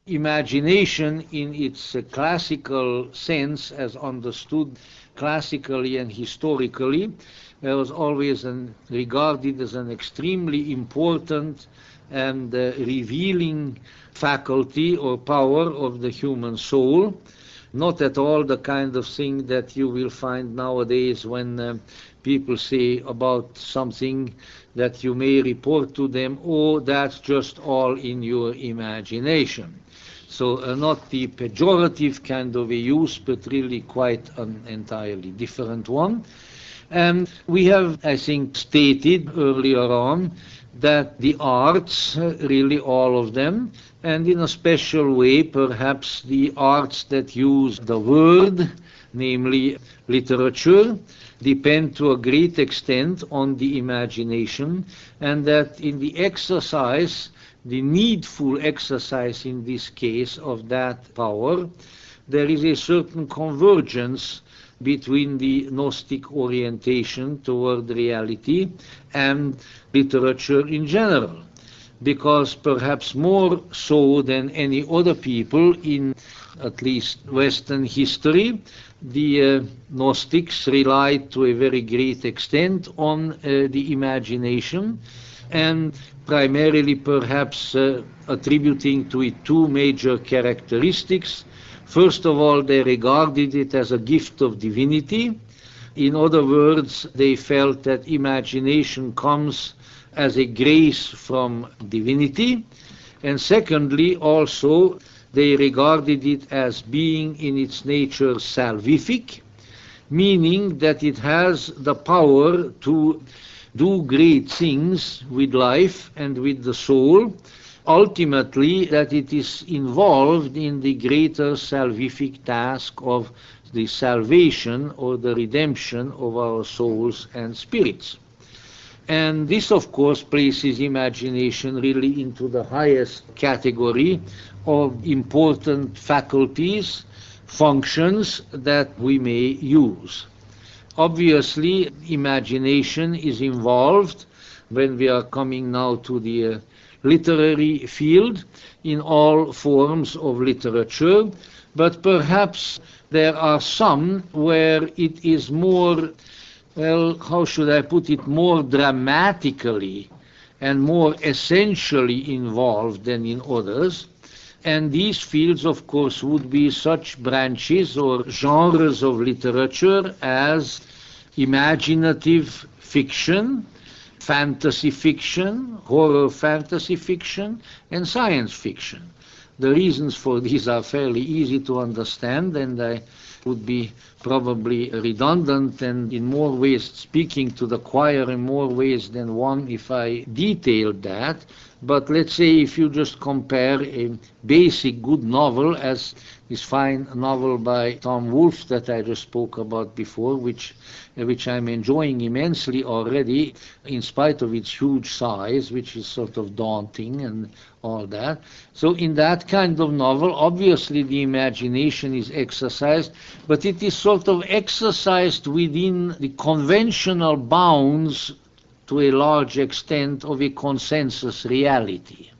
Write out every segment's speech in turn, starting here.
Imagination in its classical sense, as understood classically and historically, was always regarded as an extremely important and revealing faculty or power of the human soul. Not at all the kind of thing that you will find nowadays when people say about something that you may report to them, oh, that's just all in your imagination. So not the pejorative kind of a use, but really quite an entirely different one. And we have, I think, stated earlier on that the arts, really all of them, and in a special way perhaps the arts that use the word, namely literature, depend to a great extent on the imagination, and that in the exercise, the needful exercise in this case of that power, there is a certain convergence between the Gnostic orientation toward reality and literature in general, because perhaps more so than any other people in at least Western history, the Gnostics relied to a very great extent on the imagination, and primarily perhaps attributing to it two major characteristics. First of all, they regarded it as a gift of divinity. In other words, they felt that imagination comes as a grace from divinity. And secondly, also, they regarded it as being in its nature salvific, meaning that it has the power to do great things with life and with the soul, ultimately that it is involved in the greater salvific task of the salvation or the redemption of our souls and spirits. And this, of course, places imagination really into the highest category of important faculties, functions that we may use. Obviously, imagination is involved when we are coming now to the literary field in all forms of literature, but perhaps there are some where it is more, well, how should I put it, more dramatically and more essentially involved than in others. And these fields, of course, would be such branches or genres of literature as imaginative fiction, fantasy fiction, horror fantasy fiction, and science fiction. The reasons for these are fairly easy to understand, and I would be probably redundant and in more ways speaking to the choir in more ways than one if I detailed that. But let's say if you just compare a basic good novel as this fine novel by Tom Wolfe that I just spoke about before, which I'm enjoying immensely already in spite of its huge size, which is sort of daunting and all that. So in that kind of novel, obviously the imagination is exercised, but it is sort of exercised within the conventional bounds to a large extent of a consensus reality.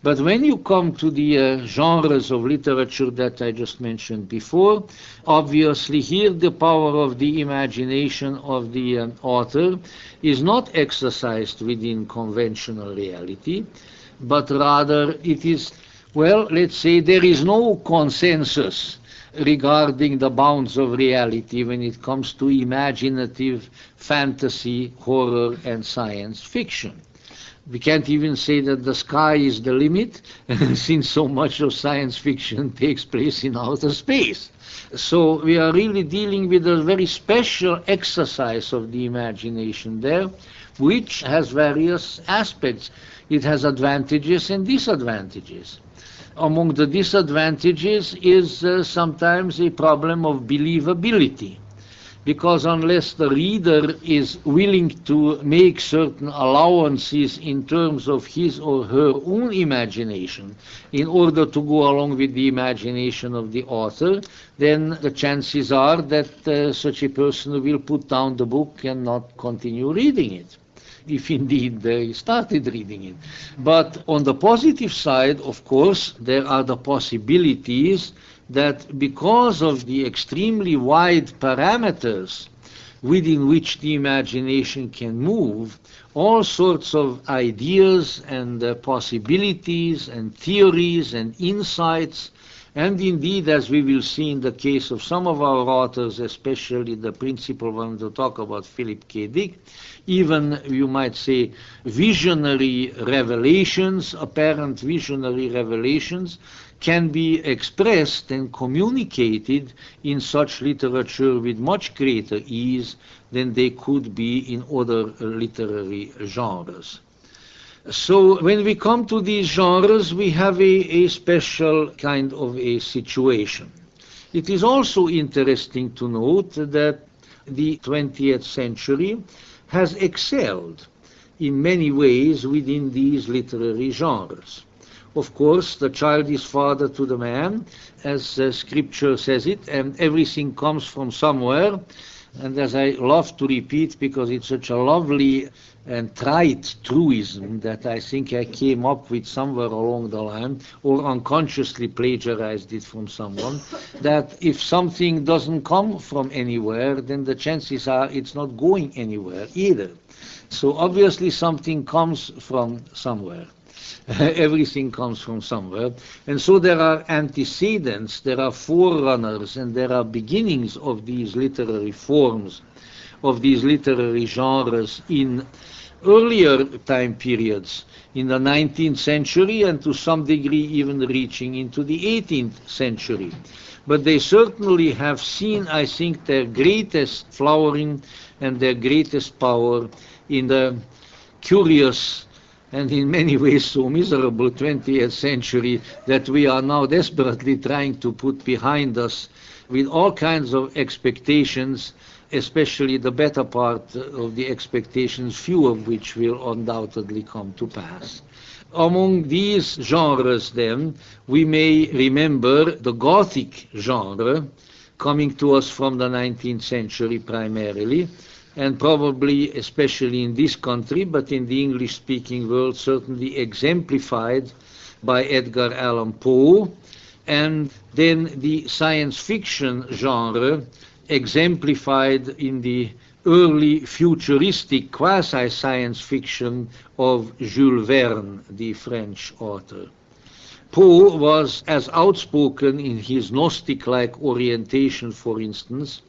But when you come to the genres of literature that I just mentioned before, obviously here the power of the imagination of the author is not exercised within conventional reality, but rather it is, well, let's say there is no consensus regarding the bounds of reality when it comes to imaginative fantasy, horror, and science fiction. We can't even say that the sky is the limit, since so much of science fiction takes place in outer space. So we are really dealing with a very special exercise of the imagination there, which has various aspects. It has advantages and disadvantages. Among the disadvantages is sometimes a problem of believability, because unless the reader is willing to make certain allowances in terms of his or her own imagination in order to go along with the imagination of the author, then the chances are that such a person will put down the book and not continue reading it. if indeed they started reading it. But on the positive side, of course, there are the possibilities that because of the extremely wide parameters within which the imagination can move, all sorts of ideas and possibilities and theories and insights, and indeed, as we will see in the case of some of our authors, especially the principal one to talk about, Philip K. Dick, even, you might say, visionary revelations, apparent visionary revelations, can be expressed and communicated in such literature with much greater ease than they could be in other literary genres. So when we come to these genres, we have a special kind of a situation. It is also interesting to note that the 20th century has excelled in many ways within these literary genres. Of course, the child is father to the man, as Scripture says it, and everything comes from somewhere. And as I love to repeat, because it's such a lovely and trite truism that I think I came up with somewhere along the line, or unconsciously plagiarized it from someone, that if something doesn't come from anywhere, then the chances are it's not going anywhere either. So obviously something comes from somewhere. Everything comes from somewhere. And so there are antecedents, there are forerunners, and there are beginnings of these literary forms, of these literary genres in earlier time periods, in the 19th century and to some degree even reaching into the 18th century. But they certainly have seen, I think, their greatest flowering and their greatest power in the curious and in many ways so miserable 20th century that we are now desperately trying to put behind us with all kinds of expectations, especially the better part of the expectations, few of which will undoubtedly come to pass. Among these genres, then, we may remember the Gothic genre, coming to us from the 19th century primarily, and probably, especially in this country, but in the English-speaking world, certainly exemplified by Edgar Allan Poe, and then the science fiction genre, exemplified in the early futuristic quasi-science fiction of Jules Verne, the French author. Poe was as outspoken in his Gnostic-like orientation, for instance,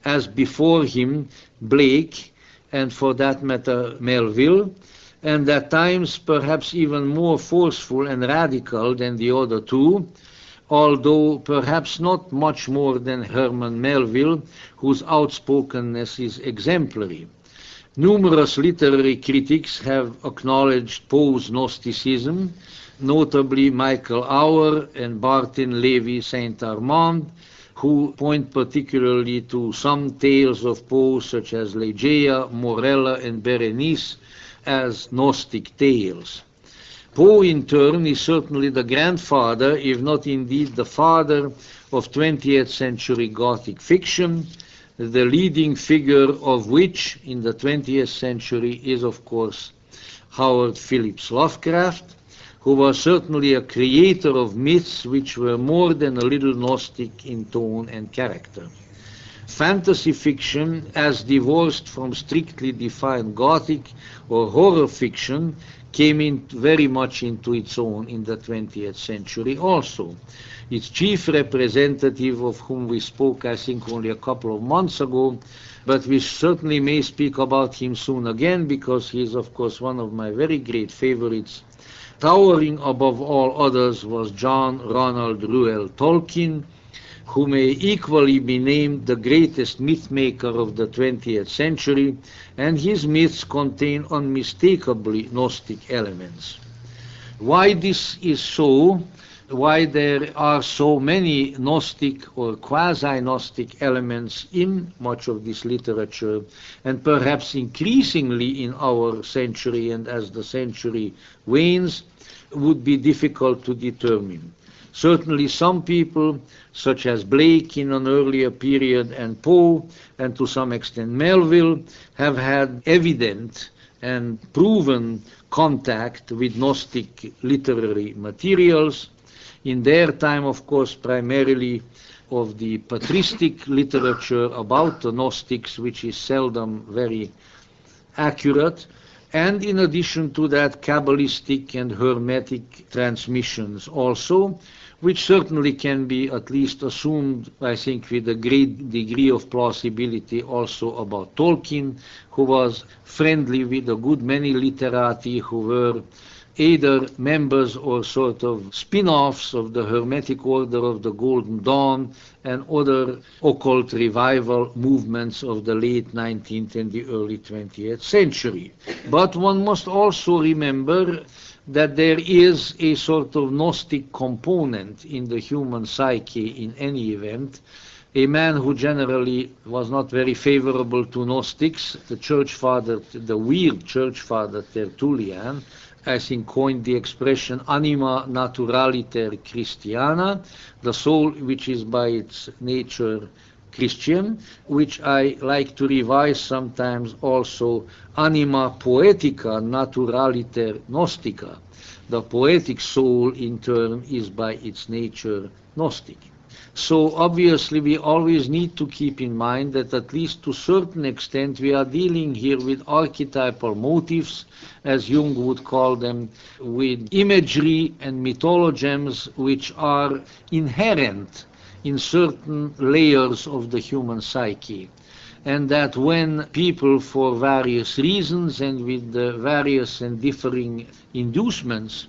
as before him Blake, and for that matter Melville, and at times perhaps even more forceful and radical than the other two, although perhaps not much more than Herman Melville, whose outspokenness is exemplary. Numerous literary critics have acknowledged Poe's Gnosticism, notably Michael Auer and Barton Levy Saint Armand, who point particularly to some tales of Poe, such as Ligeia, Morella, and Berenice, as Gnostic tales. Poe, in turn, is certainly the grandfather, if not indeed the father, of 20th century Gothic fiction, the leading figure of which in the 20th century is, of course, Howard Phillips Lovecraft, who was certainly a creator of myths which were more than a little Gnostic in tone and character. Fantasy fiction, as divorced from strictly defined Gothic or horror fiction, came in very much into its own in the 20th century also. Its chief representative, of whom we spoke, I think, only a couple of months ago, but we certainly may speak about him soon again, because he is, of course, one of my very great favorites. Towering above all others was John Ronald Reuel Tolkien, who may equally be named the greatest mythmaker of the 20th century, and his myths contain unmistakably Gnostic elements. Why this is so, why there are so many Gnostic or quasi-Gnostic elements in much of this literature, and perhaps increasingly in our century and as the century wanes, would be difficult to determine. Certainly some people, such as Blake in an earlier period and Poe, and to some extent Melville, have had evident and proven contact with Gnostic literary materials. In their time, of course, primarily of the patristic literature about the Gnostics, which is seldom very accurate, and in addition to that, Kabbalistic and Hermetic transmissions also, which certainly can be at least assumed, I think, with a great degree of plausibility also about Tolkien, who was friendly with a good many literati who were either members or sort of spin-offs of the Hermetic Order of the Golden Dawn and other occult revival movements of the late 19th and the early 20th century. But one must also remember that there is a sort of Gnostic component in the human psyche in any event. A man who generally was not very favorable to Gnostics, the church father, the weird church father Tertullian, I think coined the expression anima naturaliter Christiana, the soul which is by its nature Christian, which I like to revise sometimes also anima poetica naturaliter Gnostica. The poetic soul in turn is by its nature Gnostic. So obviously we always need to keep in mind that at least to a certain extent we are dealing here with archetypal motifs, as Jung would call them, with imagery and mythologems which are inherent in certain layers of the human psyche. And that when people, for various reasons and with the various and differing inducements,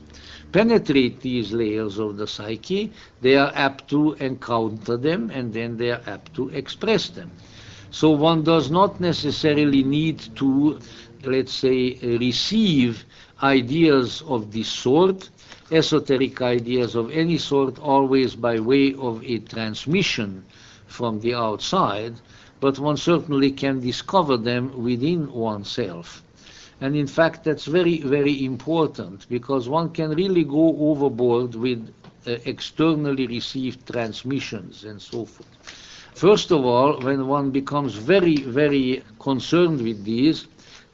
penetrate these layers of the psyche, they are apt to encounter them and then they are apt to express them. So one does not necessarily need to, let's say, receive ideas of this sort, esoteric ideas of any sort, always by way of a transmission from the outside, but one certainly can discover them within oneself. And in fact, that's very, very important, because one can really go overboard with externally received transmissions and so forth. First of all, when one becomes very, very concerned with these,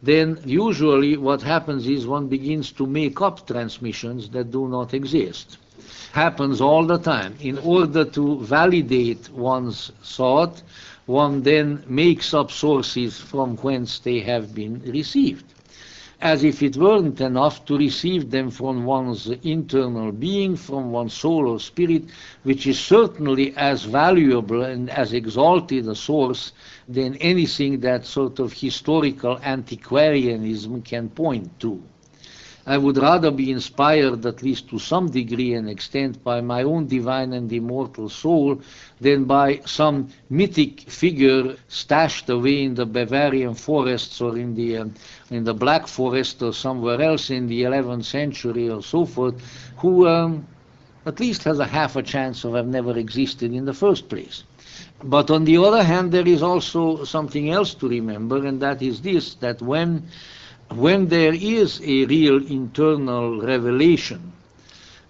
then usually what happens is one begins to make up transmissions that do not exist. Happens all the time. In order to validate one's thought, one then makes up sources from whence they have been received, as if it weren't enough to receive them from one's internal being, from one's soul or spirit, which is certainly as valuable and as exalted a source than anything that sort of historical antiquarianism can point to. I would rather be inspired, at least to some degree and extent, by my own divine and immortal soul than by some mythic figure stashed away in the Bavarian forests or in the Black Forest or somewhere else in the 11th century or so forth, who at least has a half a chance of have never existed in the first place. But on the other hand, there is also something else to remember, and that is this, that when there is a real internal revelation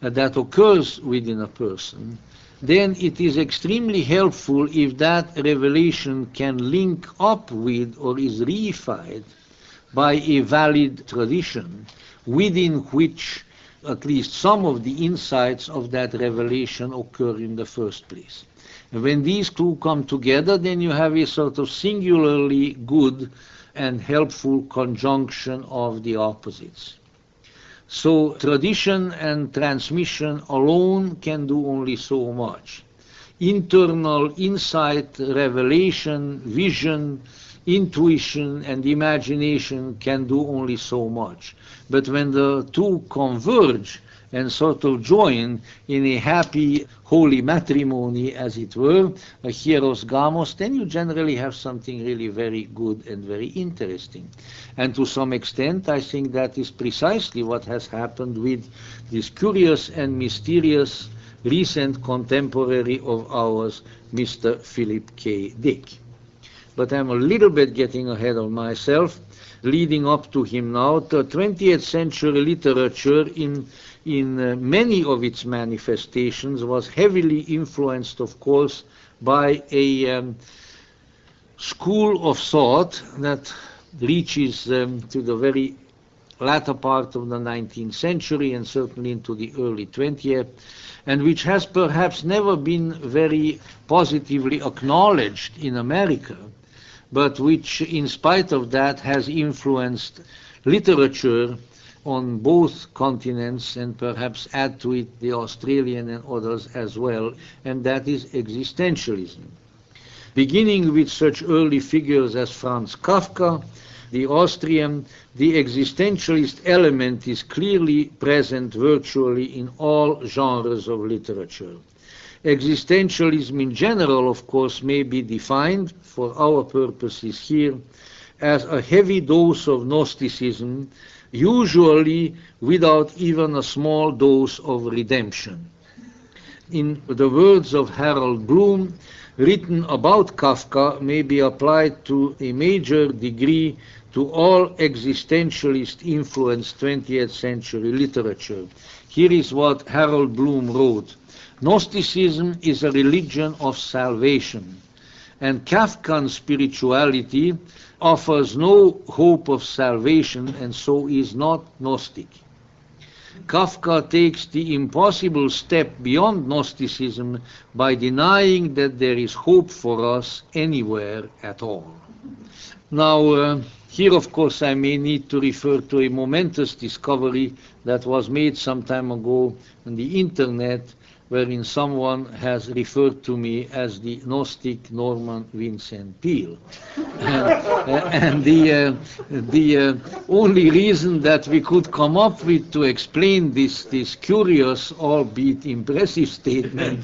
that occurs within a person, then it is extremely helpful if that revelation can link up with or is reified by a valid tradition within which at least some of the insights of that revelation occur in the first place. And when these two come together, then you have a sort of singularly good and helpful conjunction of the opposites. So tradition and transmission alone can do only so much. Internal insight, revelation, vision, intuition, and imagination can do only so much. But when the two converge and sort of join in a happy, holy matrimony, as it were, a hieros gamos, then you generally have something really very good and very interesting. And to some extent, I think that is precisely what has happened with this curious and mysterious recent contemporary of ours, Mr. Philip K. Dick. But I'm a little bit getting ahead of myself. Leading up to him now, the 20th century literature in many of its manifestations was heavily influenced, of course, by a school of thought that reaches to the very latter part of the 19th century and certainly into the early 20th, and which has perhaps never been very positively acknowledged in America, but which, in spite of that, has influenced literature on both continents and perhaps add to it the Australian and others as well, and that is existentialism. Beginning with such early figures as Franz Kafka, the Austrian, the existentialist element is clearly present virtually in all genres of literature. Existentialism in general, of course, may be defined, for our purposes here, as a heavy dose of Gnosticism, usually without even a small dose of redemption. In the words of Harold Bloom, written about Kafka may be applied to a major degree to all existentialist-influenced 20th century literature. Here is what Harold Bloom wrote. Gnosticism is a religion of salvation, and Kafkan spirituality offers no hope of salvation and so is not Gnostic. Kafka takes the impossible step beyond Gnosticism by denying that there is hope for us anywhere at all. Now, here, of course, I may need to refer to a momentous discovery that was made some time ago on the internet, wherein someone has referred to me as the Gnostic Norman Vincent Peale. And the only reason that we could come up with to explain this curious, albeit impressive statement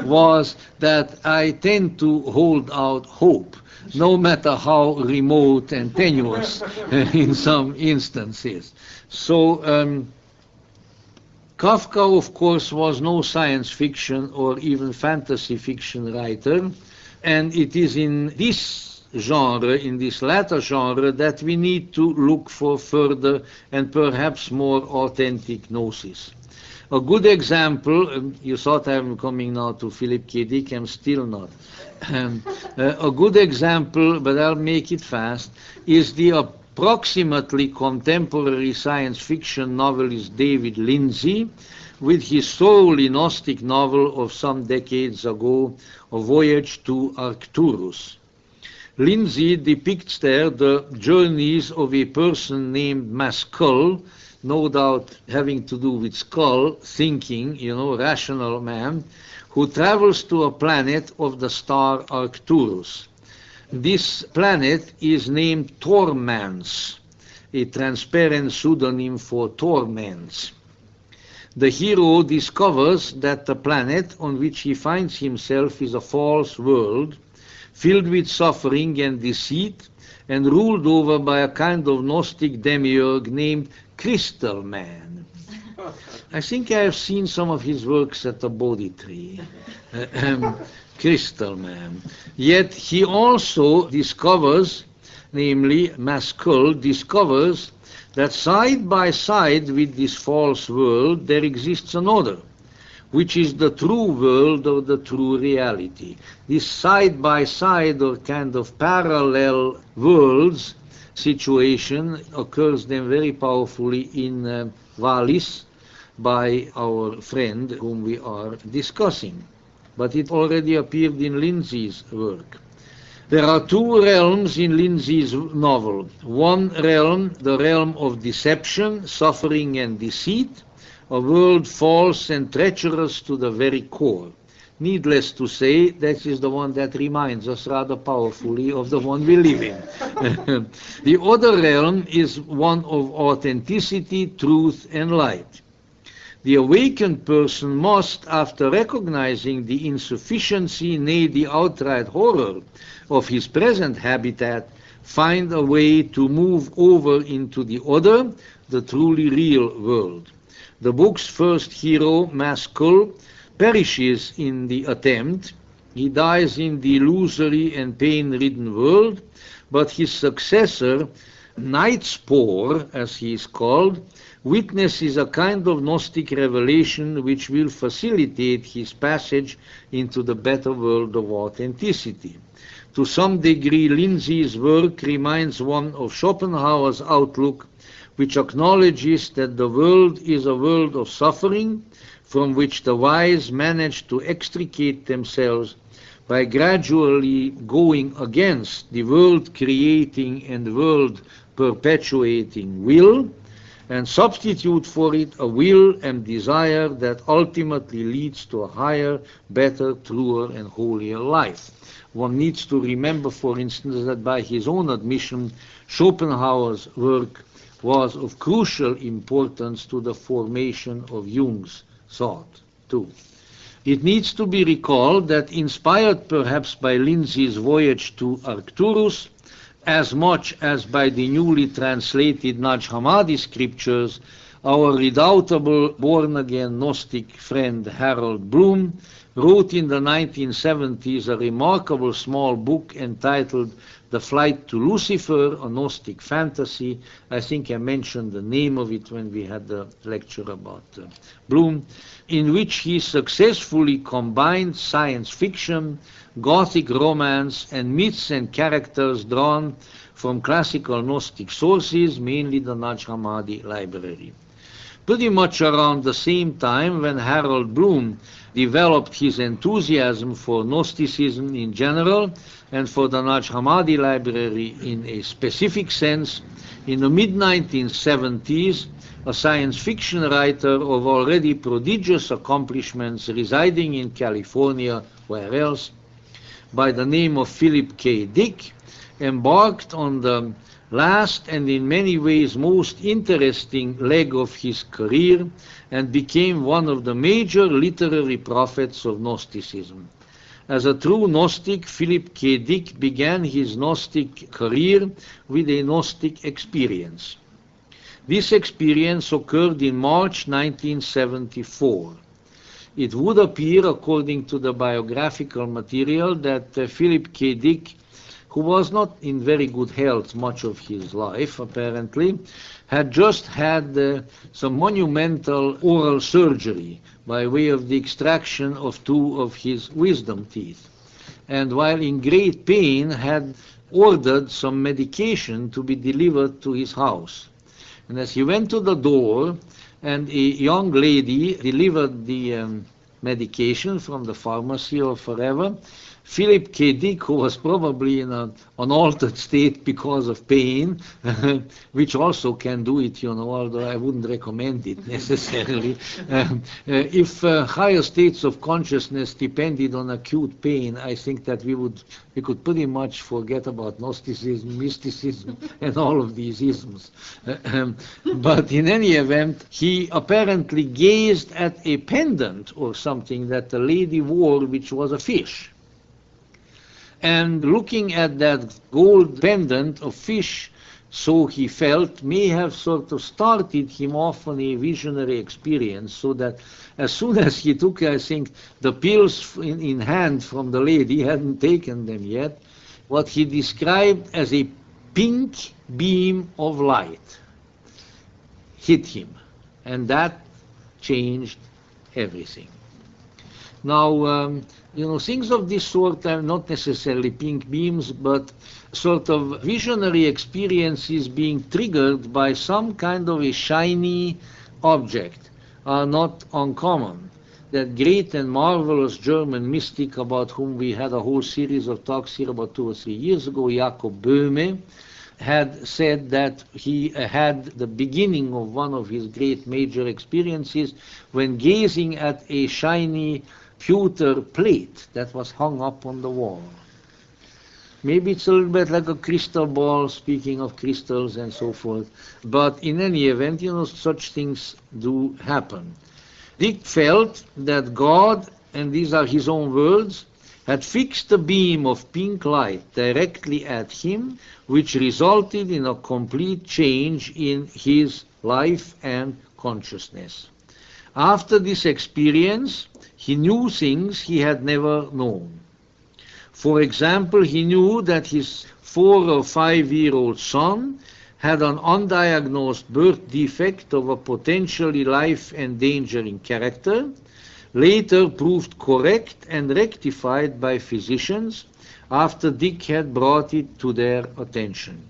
was that I tend to hold out hope, no matter how remote and tenuous in some instances. So, Kafka, of course, was no science fiction or even fantasy fiction writer, and it is in this genre, in this latter genre, that we need to look for further and perhaps more authentic gnosis. A good example, you thought I'm coming now to Philip K. Dick, I'm still not. A good example, but I'll make it fast, is the approximately contemporary science fiction novelist David Lindsay, with his thoroughly Gnostic novel of some decades ago, A Voyage to Arcturus. Lindsay depicts there the journeys of a person named Mascull, no doubt having to do with skull, thinking, rational man, who travels to a planet of the star Arcturus. This planet is named Tormans, a transparent pseudonym for torments. The hero discovers that the planet on which he finds himself is a false world, filled with suffering and deceit, and ruled over by a kind of Gnostic demiurge named Crystal Man. I think I have seen some of his works at the Bodhi Tree. Crystal Man. Yet he also discovers, namely Mascull discovers, that side by side with this false world there exists another, which is the true world or the true reality. This side by side or kind of parallel worlds situation occurs then very powerfully in VALIS by our friend whom we are discussing. But it already appeared in Lindsay's work. There are two realms in Lindsay's novel. One realm, the realm of deception, suffering and deceit, a world false and treacherous to the very core. Needless to say, that is the one that reminds us rather powerfully of the one we live in. The other realm is one of authenticity, truth, and light. The awakened person must, after recognizing the insufficiency, nay, the outright horror of his present habitat, find a way to move over into the other, the truly real world. The book's first hero, Mascull, perishes in the attempt. He dies in the illusory and pain-ridden world, but his successor, Nightspore, as he is called, witnesses a kind of Gnostic revelation which will facilitate his passage into the better world of authenticity. To some degree, Lindsay's work reminds one of Schopenhauer's outlook, which acknowledges that the world is a world of suffering from which the wise manage to extricate themselves by gradually going against the world-creating and world-perpetuating will, and substitute for it a will and desire that ultimately leads to a higher, better, truer, and holier life. One needs to remember, for instance, that by his own admission, Schopenhauer's work was of crucial importance to the formation of Jung's thought, too. It needs to be recalled that, inspired perhaps by Lindsay's Voyage to Arcturus, as much as by the newly translated Naj Hammadi scriptures, our redoubtable born-again Gnostic friend Harold Bloom wrote in the 1970s a remarkable small book entitled The Flight to Lucifer, a Gnostic Fantasy. I think I mentioned the name of it when we had the lecture about Bloom, in which he successfully combined science fiction, Gothic romance, and myths and characters drawn from classical Gnostic sources, mainly the Naj Hammadi library. Pretty much around the same time when Harold Bloom developed his enthusiasm for Gnosticism in general and for the Naj Hammadi library in a specific sense, in the mid-1970s, a science fiction writer of already prodigious accomplishments residing in California, where else, by the name of Philip K. Dick, embarked on the last and in many ways most interesting leg of his career and became one of the major literary prophets of Gnosticism. As a true Gnostic, Philip K. Dick began his Gnostic career with a Gnostic experience. This experience occurred in March 1974. It would appear, according to the biographical material, that Philip K. Dick, who was not in very good health much of his life, apparently, had just had some monumental oral surgery by way of the extraction of 2 of his wisdom teeth, and while in great pain had ordered some medication to be delivered to his house. And as he went to the door, and a young lady delivered the medication from the pharmacy or forever, Philip K. Dick, who was probably in an altered state because of pain, which also can do it, you know, although I wouldn't recommend it necessarily. If higher states of consciousness depended on acute pain, I think that we could pretty much forget about Gnosticism, mysticism, and all of these isms. But in any event, he apparently gazed at a pendant or something that the lady wore, which was a fish. And looking at that gold pendant of fish, so he felt, may have sort of started him off on a visionary experience, so that as soon as he took, I think, the pills in hand from the lady, he hadn't taken them yet, what he described as a pink beam of light hit him, and that changed everything. Now, you know, things of this sort are not necessarily pink beams, but sort of visionary experiences being triggered by some kind of a shiny object are not uncommon. That great and marvelous German mystic about whom we had a whole series of talks here about 2 or 3 years ago, Jakob Böhme, had said that he had the beginning of one of his great major experiences when gazing at a shiny pewter plate that was hung up on the wall. Maybe it's a little bit like a crystal ball, speaking of crystals and so forth, but in any event, you know, such things do happen. Dick felt that God, and these are his own words, had fixed a beam of pink light directly at him, which resulted in a complete change in his life and consciousness. After this experience, he knew things he had never known. For example, he knew that his 4 or 5-year-old son had an undiagnosed birth defect of a potentially life-endangering character, later proved correct and rectified by physicians after Dick had brought it to their attention.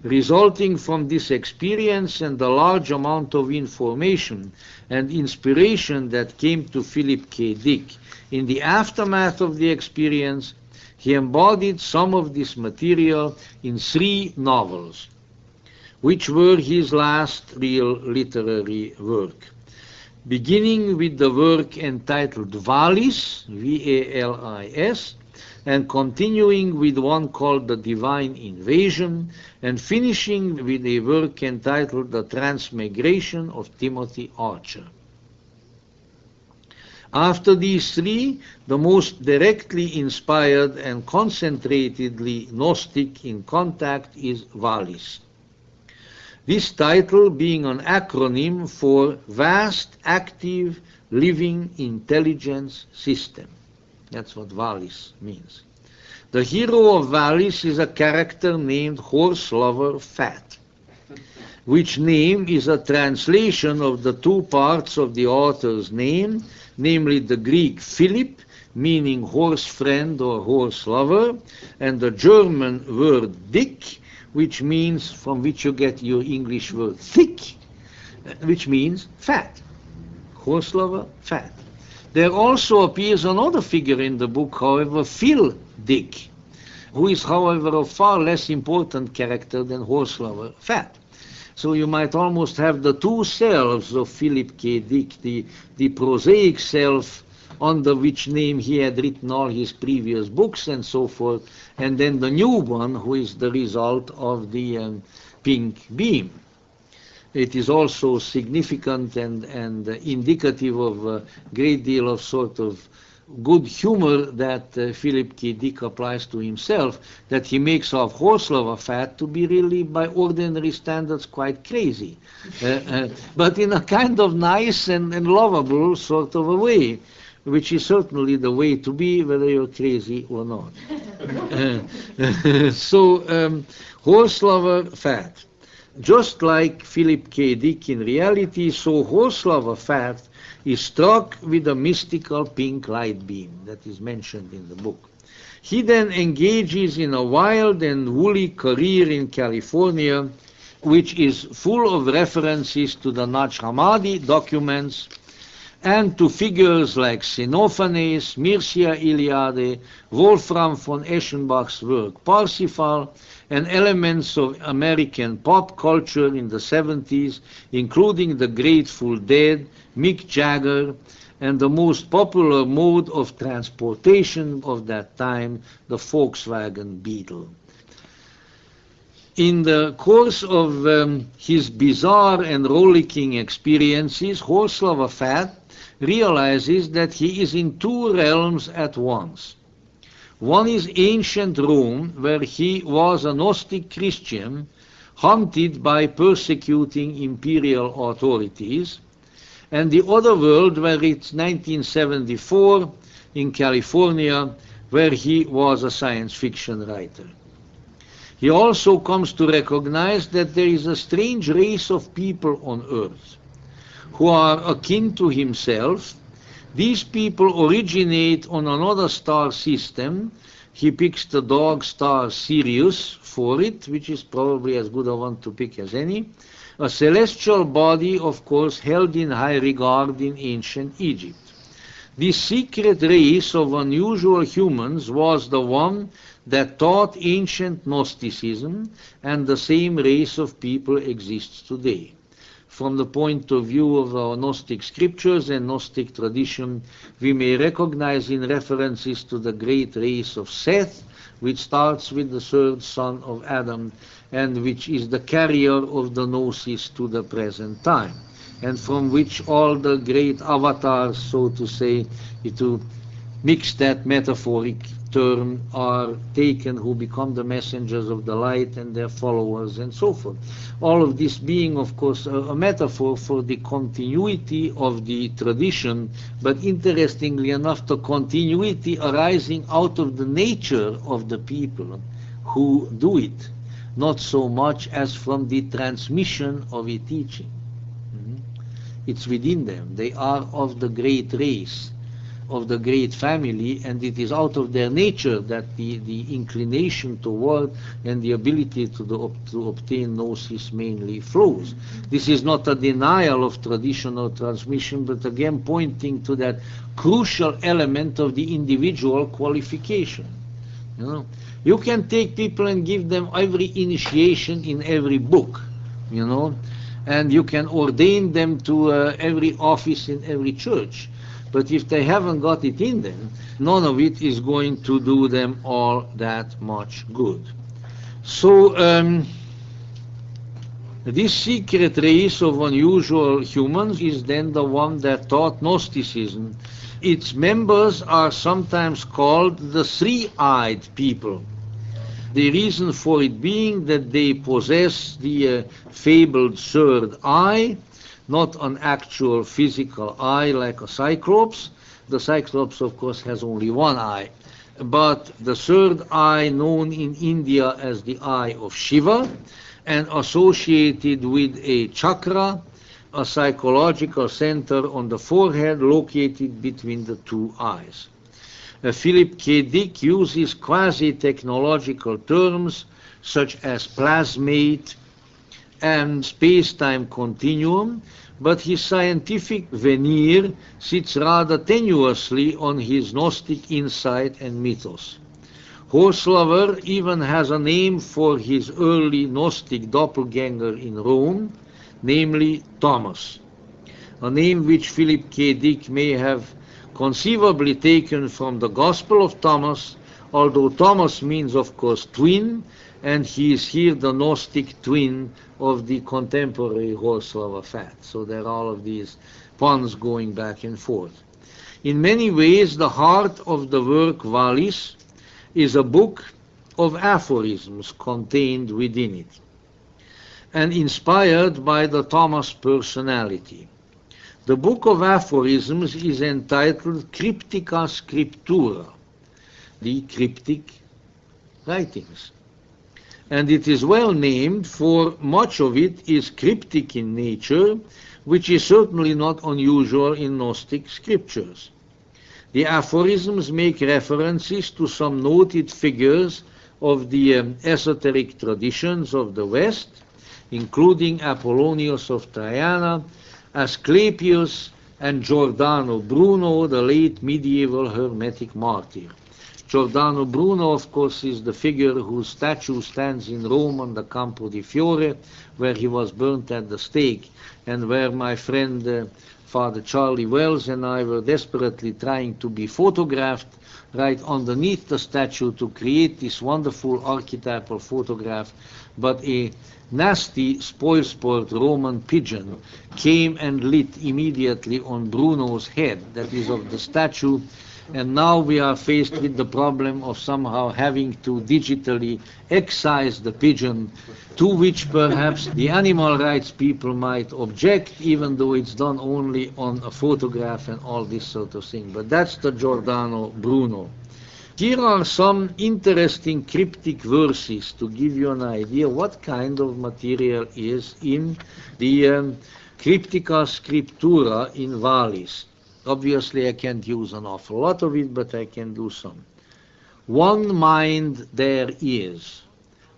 Resulting from this experience and the large amount of information and inspiration that came to Philip K. Dick in the aftermath of the experience, he embodied some of this material in 3 novels, which were his last real literary work. Beginning with the work entitled VALIS, V-A-L-I-S, and continuing with one called The Divine Invasion, and finishing with a work entitled The Transmigration of Timothy Archer. After these 3, the most directly inspired and concentratedly Gnostic in contact is VALIS. This title being an acronym for Vast Active Living Intelligence System. That's what VALIS means. The hero of VALIS is a character named Horse Lover Fat, which name is a translation of the 2 parts of the author's name, namely the Greek Philip, meaning horse friend or horse lover, and the German word Dick, which means, from which you get your English word thick, which means fat. Horse lover, fat. There also appears another figure in the book, however, Phil Dick, who is, however, a far less important character than horse lover, fat. So you might almost have the 2 selves of Philip K. Dick, the prosaic self under which name he had written all his previous books and so forth, and then the new one who is the result of the pink beam. It is also significant and indicative of a great deal of sort of good humor that Philip K. Dick applies to himself, that he makes of horse lover fat to be really, by ordinary standards, quite crazy. But in a kind of nice and lovable sort of a way, which is certainly the way to be, whether you're crazy or not. So, horse lover fat. Just like Philip K. Dick in reality, so horse lover fat is struck with a mystical pink light beam that is mentioned in the book. He then engages in a wild and woolly career in California, which is full of references to the Nag Hammadi documents and to figures like Xenophanes, Mircea Eliade, Wolfram von Eschenbach's work Parsifal, and elements of American pop culture in the 70s, including the Grateful Dead, Mick Jagger, and the most popular mode of transportation of that time, the Volkswagen Beetle. In the course of his bizarre and rollicking experiences, horse lover fat realizes that he is in 2 realms at once. One is ancient Rome, where he was a Gnostic Christian, hunted by persecuting imperial authorities, and the other world, where it's 1974 in California, where he was a science fiction writer. He also comes to recognize that there is a strange race of people on Earth who are akin to himself. These people originate on another star system. He picks the dog star Sirius for it, which is probably as good a one to pick as any. A celestial body, of course, held in high regard in ancient Egypt. This secret race of unusual humans was the one that taught ancient Gnosticism, and the same race of people exists today. From the point of view of our Gnostic scriptures and Gnostic tradition, we may recognize in references to the great race of Seth, which starts with the 3rd son of Adam, and which is the carrier of the Gnosis to the present time, and from which all the great avatars, so to say, to mix that metaphoric term, are taken, who become the messengers of the light and their followers and so forth. All of this being, of course, a metaphor for the continuity of the tradition, but interestingly enough, the continuity arising out of the nature of the people who do it, not so much as from the transmission of a teaching. It's within them. They are of the great race, of the great family, and it is out of their nature that the inclination toward and the ability to obtain Gnosis mainly flows. This is not a denial of traditional transmission, but again pointing to that crucial element of the individual qualification. You can take people and give them every initiation in every book, and you can ordain them to every office in every church. But if they haven't got it in them, none of it is going to do them all that much good. So this secret race of unusual humans is then the one that taught Gnosticism. Its members are sometimes called the three-eyed people. The reason for it being that they possess the fabled third eye, not an actual physical eye like a cyclops. The cyclops, of course, has only one eye. But the third eye, known in India as the eye of Shiva, and associated with a chakra, a psychological center on the forehead located between the two eyes. Philip K. Dick uses quasi-technological terms such as plasmate and space-time continuum, but his scientific veneer sits rather tenuously on his Gnostic insight and mythos. Hoeller even has a name for his early Gnostic doppelganger in Rome, namely Thomas, a name which Philip K. Dick may have conceivably taken from the Gospel of Thomas, although Thomas means, of course, twin, and he is here the Gnostic twin of the contemporary Hoeller fact. So there are all of these puns going back and forth. In many ways, the heart of the work VALIS is a book of aphorisms contained within it, and inspired by the Thomas personality. The book of aphorisms is entitled Cryptica Scriptura, the cryptic writings. And it is well named, for much of it is cryptic in nature, which is certainly not unusual in Gnostic scriptures. The aphorisms make references to some noted figures of the esoteric traditions of the West, including Apollonius of Tyana, Asclepius, and Giordano Bruno, the late medieval Hermetic martyr. Giordano Bruno, of course, is the figure whose statue stands in Rome on the Campo di Fiore, where he was burnt at the stake, and where my friend Father Charlie Wells and I were desperately trying to be photographed right underneath the statue to create this wonderful archetypal photograph, but a nasty spoilsport Roman pigeon came and lit immediately on Bruno's head, that is of the statue, and now we are faced with the problem of somehow having to digitally excise the pigeon, to which perhaps the animal rights people might object, even though it's done only on a photograph and all this sort of thing. But that's the Giordano Bruno. Here are some interesting cryptic verses to give you an idea what kind of material is in the Cryptica Scriptura in VALIS. Obviously, I can't use an awful lot of it, but I can do some. One mind there is,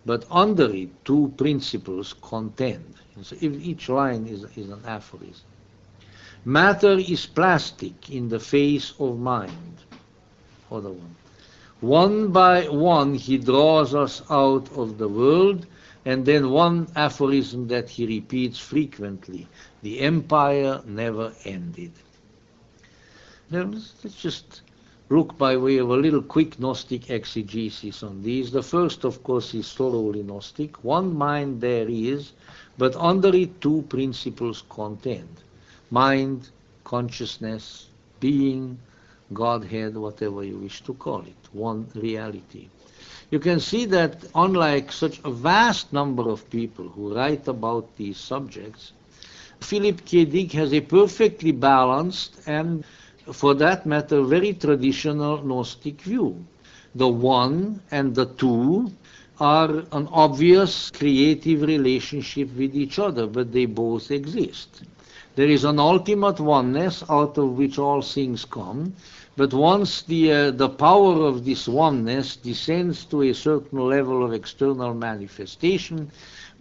but under it two principles contend. So each line is an aphorism. Matter is plastic in the face of mind. Other one. One by one he draws us out of the world, and then one aphorism that he repeats frequently. The empire never ended. Now, let's just look by way of a little quick Gnostic exegesis on these. The first, of course, is thoroughly Gnostic. One mind there is, but under it two principles contend. Mind, consciousness, being, Godhead, whatever you wish to call it. One reality. You can see that unlike such a vast number of people who write about these subjects, Philip K. Dick has a perfectly balanced and, for that matter, very traditional Gnostic view. The one and the two are an obvious creative relationship with each other, but they both exist. There is an ultimate oneness out of which all things come, but once the power of this oneness descends to a certain level of external manifestation,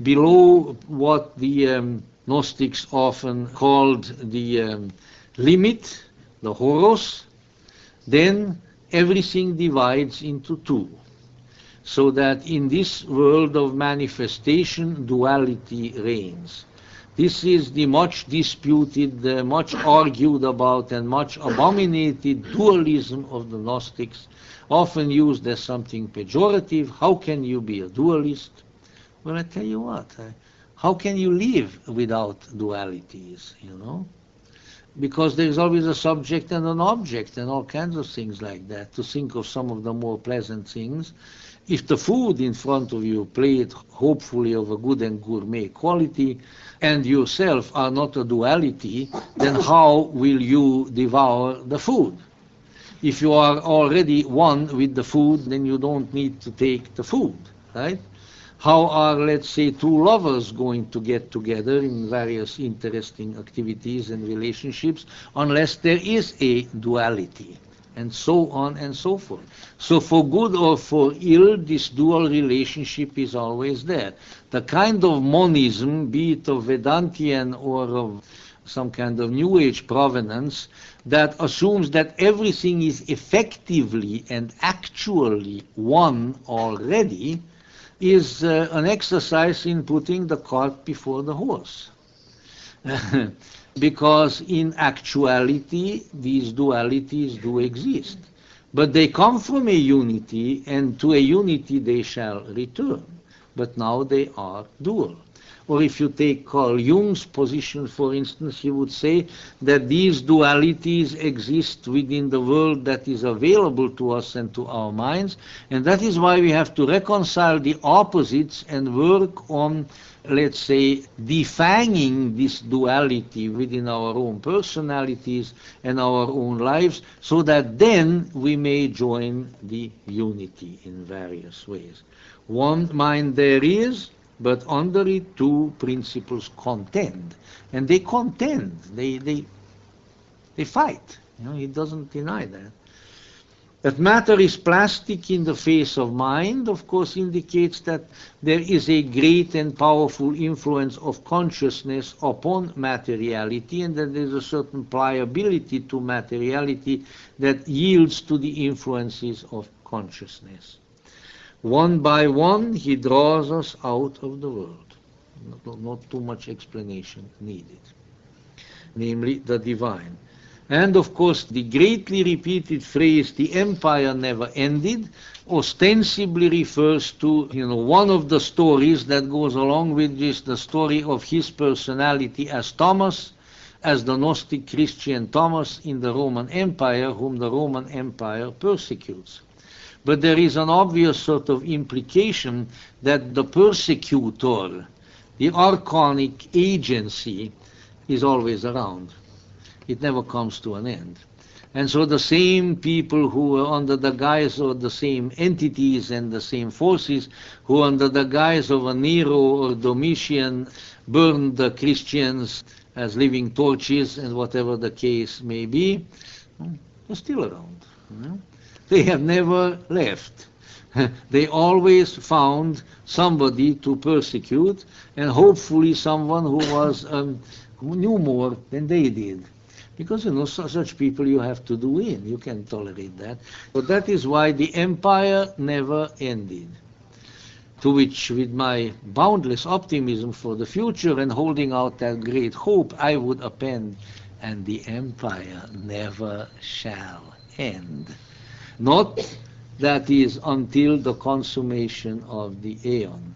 below what the Gnostics often called the limit, the horos, then everything divides into two. So that in this world of manifestation, duality reigns. This is the much disputed, much argued about, and much abominated dualism of the Gnostics, often used as something pejorative. How can you be a dualist? Well, I tell you what, how can you live without dualities, you know? Because there is always a subject and an object and all kinds of things like that. To think of some of the more pleasant things, if the food in front of you, plate hopefully of a good and gourmet quality, and yourself are not a duality, then how will you devour the food? If you are already one with the food, then you don't need to take the food, right? How are, let's say, two lovers going to get together in various interesting activities and relationships unless there is a duality? And so on and so forth. So for good or for ill, this dual relationship is always there. The kind of monism, be it of Vedantian or of some kind of New Age provenance, that assumes that everything is effectively and actually one already, is an exercise in putting the cart before the horse. Because in actuality, these dualities do exist. But they come from a unity, and to a unity they shall return. But now they are dual. Or if you take Carl Jung's position, for instance, he would say that these dualities exist within the world that is available to us and to our minds, and that is why we have to reconcile the opposites and work on, let's say, defanging this duality within our own personalities and our own lives, so that then we may join the unity in various ways. One mind there is, but under it two principles contend. And they contend, they fight. You know, he doesn't deny that. That matter is plastic in the face of mind, of course, indicates that there is a great and powerful influence of consciousness upon materiality, and that there is a certain pliability to materiality that yields to the influences of consciousness. One by one, he draws us out of the world. Not too much explanation needed. Namely, the divine. And of course, the greatly repeated phrase, the empire never ended, ostensibly refers to, one of the stories that goes along with this, the story of his personality as Thomas, as the Gnostic Christian Thomas in the Roman Empire, whom the Roman Empire persecutes. But there is an obvious sort of implication that the persecutor, the archonic agency, is always around. It never comes to an end. And so the same people who are under the guise of the same entities and the same forces, who under the guise of a Nero or Domitian burned the Christians as living torches and whatever the case may be, are still around. They have never left. They always found somebody to persecute, and hopefully someone who who knew more than they did. Because, such people you have to do in. You can't tolerate that. But that is why the empire never ended. To which, with my boundless optimism for the future and holding out that great hope, I would append, and the empire never shall end. Not, that is, until the consummation of the aeon.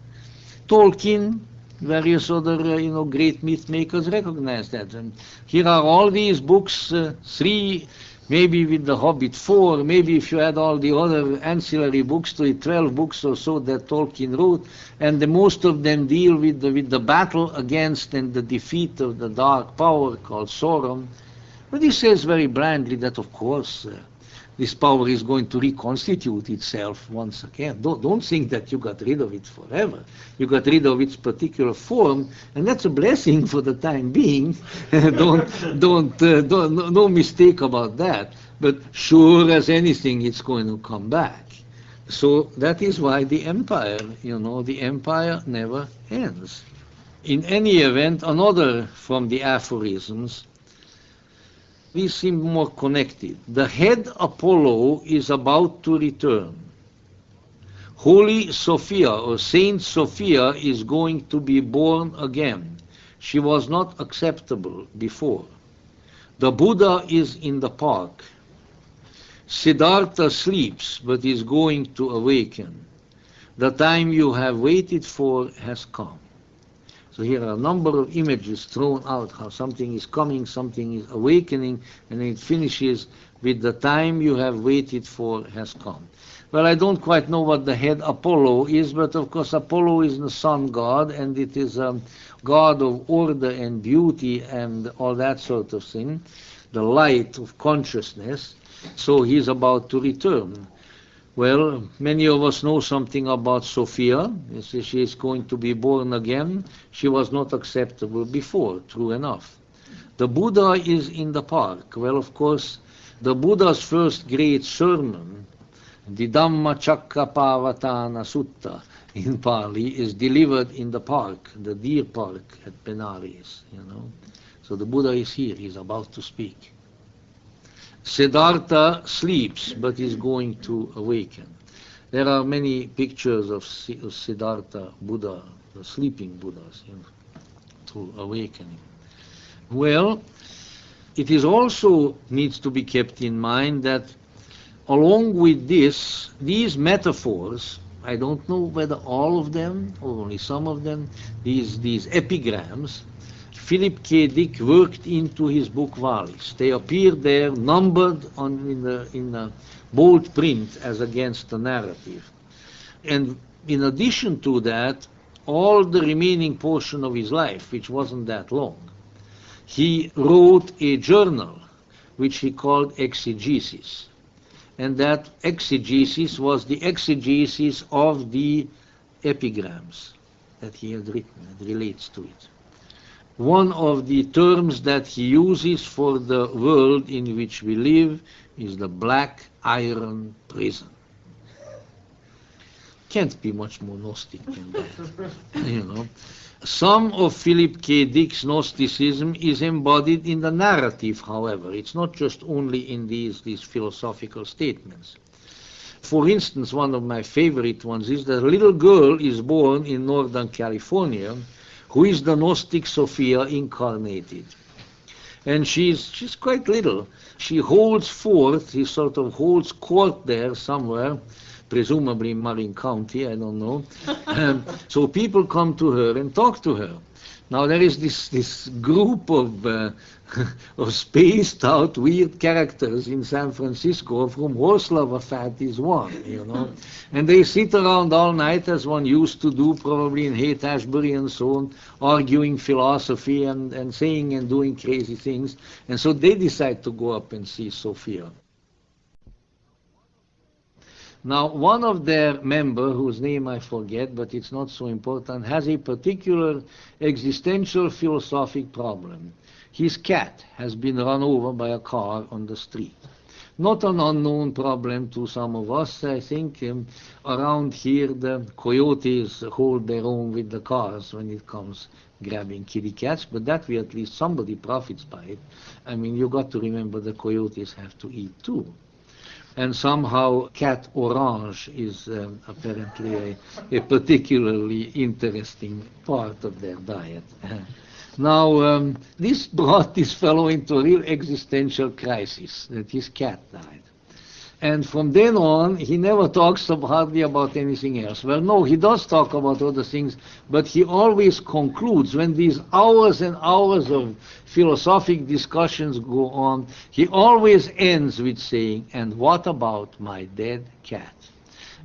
Tolkien, various other, great myth makers recognize that. And here are all these books, 3, maybe with The Hobbit 4, maybe if you add all the other ancillary books to it, 12 books or so that Tolkien wrote, and most of them deal with the battle against and the defeat of the dark power called Sauron. But he says very blandly that, of course, this power is going to reconstitute itself once again. Don't think that you got rid of it forever. You got rid of its particular form, and that's a blessing for the time being. No mistake about that. But sure as anything, it's going to come back. So that is why the empire, the empire never ends. In any event, another from the aphorisms, these seem more connected. The head Apollo is about to return. Holy Sophia or Saint Sophia is going to be born again. She was not acceptable before. The Buddha is in the park. Siddhartha sleeps but is going to awaken. The time you have waited for has come. So here are a number of images thrown out, how something is coming, something is awakening, and it finishes with the time you have waited for has come. Well, I don't quite know what the head Apollo is, but of course Apollo is the sun god, and it is a god of order and beauty and all that sort of thing, the light of consciousness. So he's about to return. Well, many of us know something about Sophia. She is going to be born again. She was not acceptable before, true enough. The Buddha is in the park. Well, of course, the Buddha's first great sermon, the Dhammachakkappavatthana Sutta in Pali, is delivered in the park, the deer park at Benares, So the Buddha is here. He's about to speak. Siddhartha sleeps, but is going to awaken. There are many pictures of Siddhartha Buddha, the sleeping Buddhas, to awakening. Well, it is also needs to be kept in mind that along with these metaphors, I don't know whether all of them or only some of them, these epigrams, Philip K. Dick worked into his book VALIS. They appear there numbered in the bold print as against the narrative. And in addition to that, all the remaining portion of his life, which wasn't that long, he wrote a journal which he called Exegesis. And that exegesis was the exegesis of the epigrams that he had written. It relates to it. One of the terms that he uses for the world in which we live is the black iron prison. Can't be much more Gnostic than that. Some of Philip K. Dick's Gnosticism is embodied in the narrative, however. It's not just only in these philosophical statements. For instance, one of my favorite ones is that a little girl is born in Northern California who is the Gnostic Sophia incarnated. And she's quite little. She holds forth, he sort of holds court there somewhere, presumably in Marin County, I don't know. So people come to her and talk to her. Now there is this group of spaced out weird characters in San Francisco, of whom Horslava Fat is one, And they sit around all night as one used to do probably in Haight-Ashbury and so on, arguing philosophy and saying and doing crazy things. And so they decide to go up and see Sophia. Now, one of their members, whose name I forget, but it's not so important, has a particular existential philosophic problem. His cat has been run over by a car on the street. Not an unknown problem to some of us. I think around here the coyotes hold their own with the cars when it comes grabbing kitty cats, but that way at least somebody profits by it. I mean, you got to remember the coyotes have to eat too. And somehow cat orange is apparently a particularly interesting part of their diet. Now, this brought this fellow into a real existential crisis, that his cat died. And from then on, he never talks hardly about anything else. Well, no, he does talk about other things, but he always concludes, when these hours and hours of philosophic discussions go on, he always ends with saying, "And what about my dead cat?"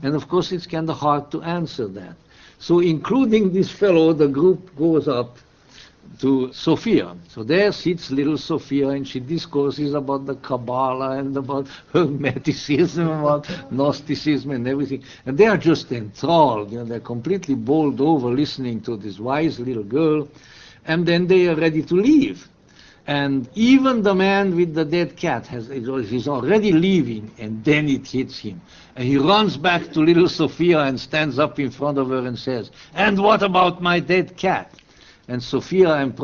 And of course, it's kind of hard to answer that. So including this fellow, the group goes up, to Sophia. So there sits little Sophia, and she discourses about the Kabbalah and about Hermeticism, about Gnosticism and everything. And they are just enthralled, they're completely bowled over listening to this wise little girl. And then they are ready to leave. And even the man with the dead cat he's already leaving, and then it hits him. And he runs back to little Sophia and stands up in front of her and says, "And what about my dead cat?" And Sophia, I'm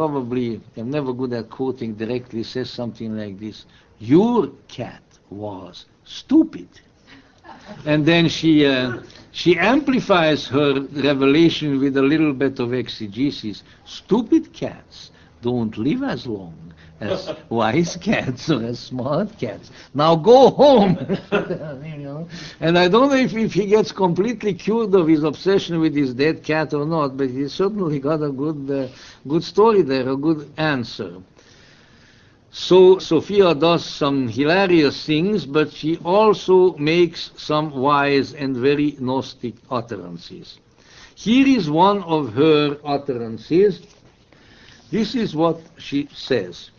never good at quoting directly, says something like this: "Your cat was stupid." And then she amplifies her revelation with a little bit of exegesis. Stupid cats don't live as long as wise cats or as smart cats. Now go home. And I don't know if he gets completely cured of his obsession with his dead cat or not, but he certainly got a good story there, a good answer. So Sophia does some hilarious things, but she also makes some wise and very Gnostic utterances. Here is one of her utterances. This is what she says.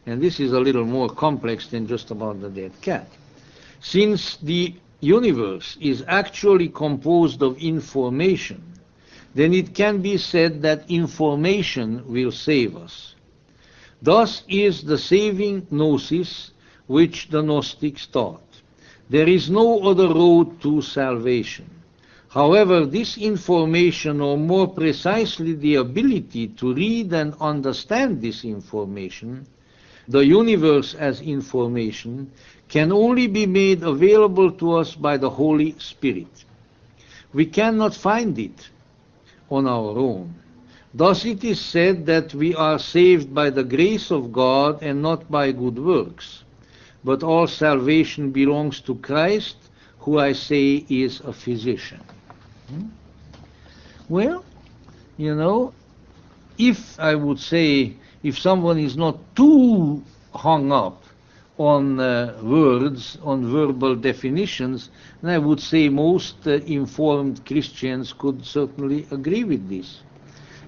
And this is a little more complex than just about the dead cat. Since the universe is actually composed of information, then it can be said that information will save us. Thus is the saving Gnosis which the Gnostics taught. There is no other road to salvation. However, this information, or more precisely the ability to read and understand this information, the universe as information, can only be made available to us by the Holy Spirit. We cannot find it on our own. Thus it is said that we are saved by the grace of God and not by good works. But all salvation belongs to Christ, who I say is a physician. Well, if I would say, if someone is not too hung up on words, on verbal definitions, then I would say most informed Christians could certainly agree with this.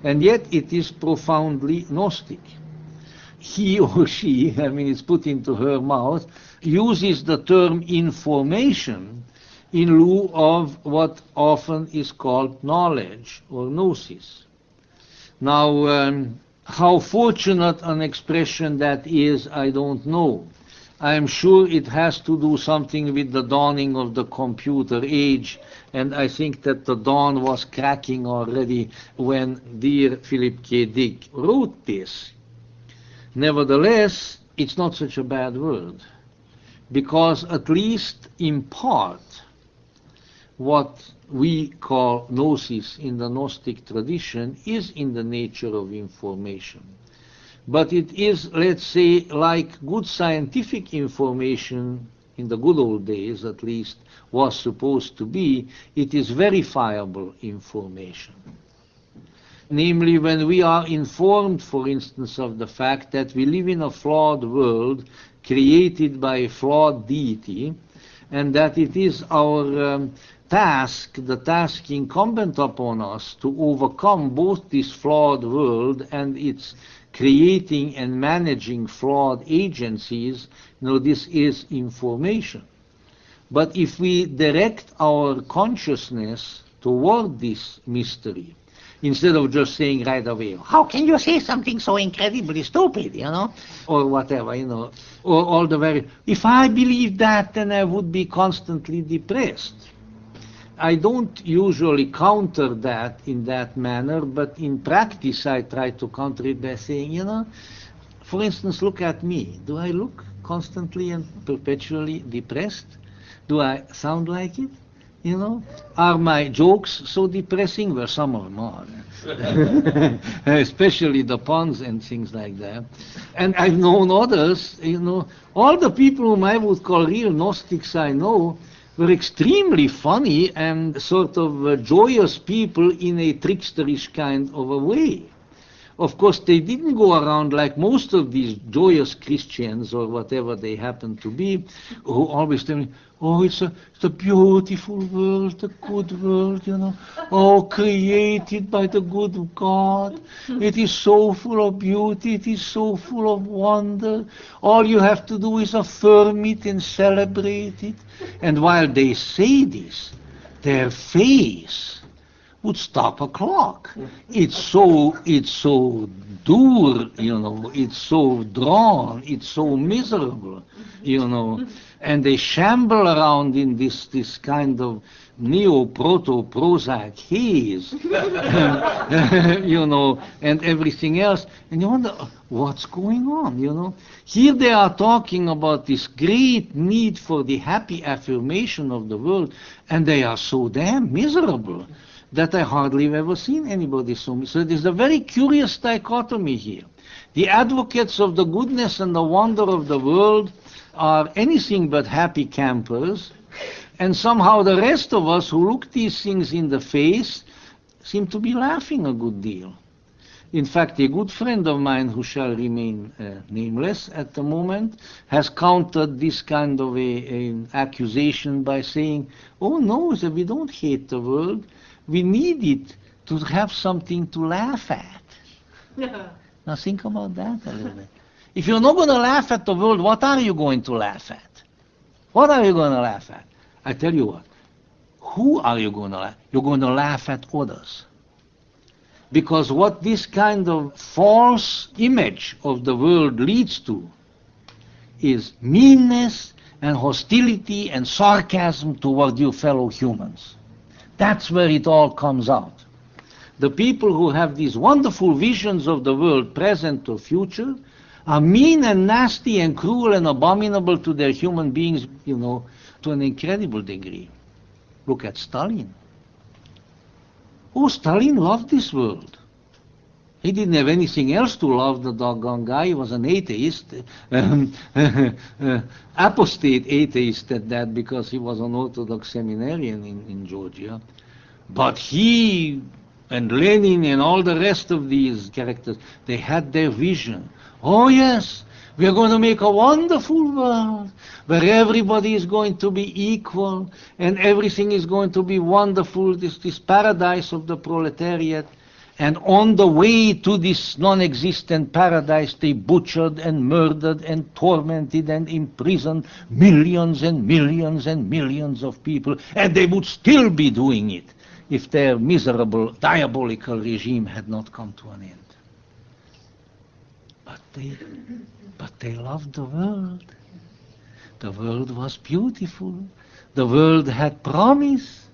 And yet it is profoundly Gnostic. He or she, it's put into her mouth, uses the term information in lieu of what often is called knowledge or gnosis. Now, how fortunate an expression that is, I don't know. I am sure it has to do something with the dawning of the computer age, and I think that the dawn was cracking already when dear Philip K. Dick wrote this. Nevertheless, it's not such a bad word, because at least in part, what we call gnosis in the Gnostic tradition is in the nature of information. But it is, let's say, like good scientific information in the good old days, at least, was supposed to be. It is verifiable information. Namely, when we are informed, for instance, of the fact that we live in a flawed world created by a flawed deity, and that it is our task, the task incumbent upon us, to overcome both this flawed world and its creating and managing flawed agencies, this is information. But if we direct our consciousness toward this mystery, instead of just saying right away, how can you say something so incredibly stupid, or whatever, or all the very, if I believe that, then I would be constantly depressed. I don't usually counter that in that manner, but in practice I try to counter it by saying, for instance, look at me. Do I look constantly and perpetually depressed? Do I sound like it? Are my jokes so depressing? Well, some are not. Especially the puns and things like that. And I've known others, all the people whom I would call real Gnostics I know were extremely funny and sort of joyous people in a tricksterish kind of a way. Of course, they didn't go around like most of these joyous Christians or whatever they happen to be, who always tell me, oh, it's a beautiful world, a good world, you know. Oh, created by the good God. It is so full of beauty. It is so full of wonder. All you have to do is affirm it and celebrate it. And while they say this, their face would stop a clock. It's so dour, you know, it's so drawn, it's so miserable, you know, and they shamble around in this kind of neo-proto-Prozac haze, you know, and everything else, and you wonder, what's going on, you know? Here they are talking about this great need for the happy affirmation of the world, and they are so damn miserable that I hardly have ever seen anybody so miserable. So there's a very curious dichotomy here. The advocates of the goodness and the wonder of the world are anything but happy campers, and somehow the rest of us who look these things in the face seem to be laughing a good deal. In fact, a good friend of mine, who shall remain nameless at the moment, has countered this kind of an accusation by saying, oh no, we don't hate the world, we need it to have something to laugh at. Now think about that a little bit. If you're not going to laugh at the world, what are you going to laugh at? What are you going to laugh at? I tell you what, who are you going to laugh at? You're going to laugh at others. Because what this kind of false image of the world leads to is meanness and hostility and sarcasm toward your fellow humans. That's where it all comes out. The people who have these wonderful visions of the world, present or future, are mean and nasty and cruel and abominable to their human beings, you know, to an incredible degree. Look at Stalin. Oh, Stalin loved this world. He didn't have anything else to love, the doggone guy. He was an atheist, apostate atheist at that, because he was an Orthodox seminarian in Georgia. But he and Lenin and all the rest of these characters, they had their vision. Oh yes, we are going to make a wonderful world where everybody is going to be equal and everything is going to be wonderful, this paradise of the proletariat. And on the way to this non-existent paradise, they butchered and murdered and tormented and imprisoned millions and millions and millions of people, and they would still be doing it if their miserable, diabolical regime had not come to an end. But they loved the world. The world was beautiful. The world had promise.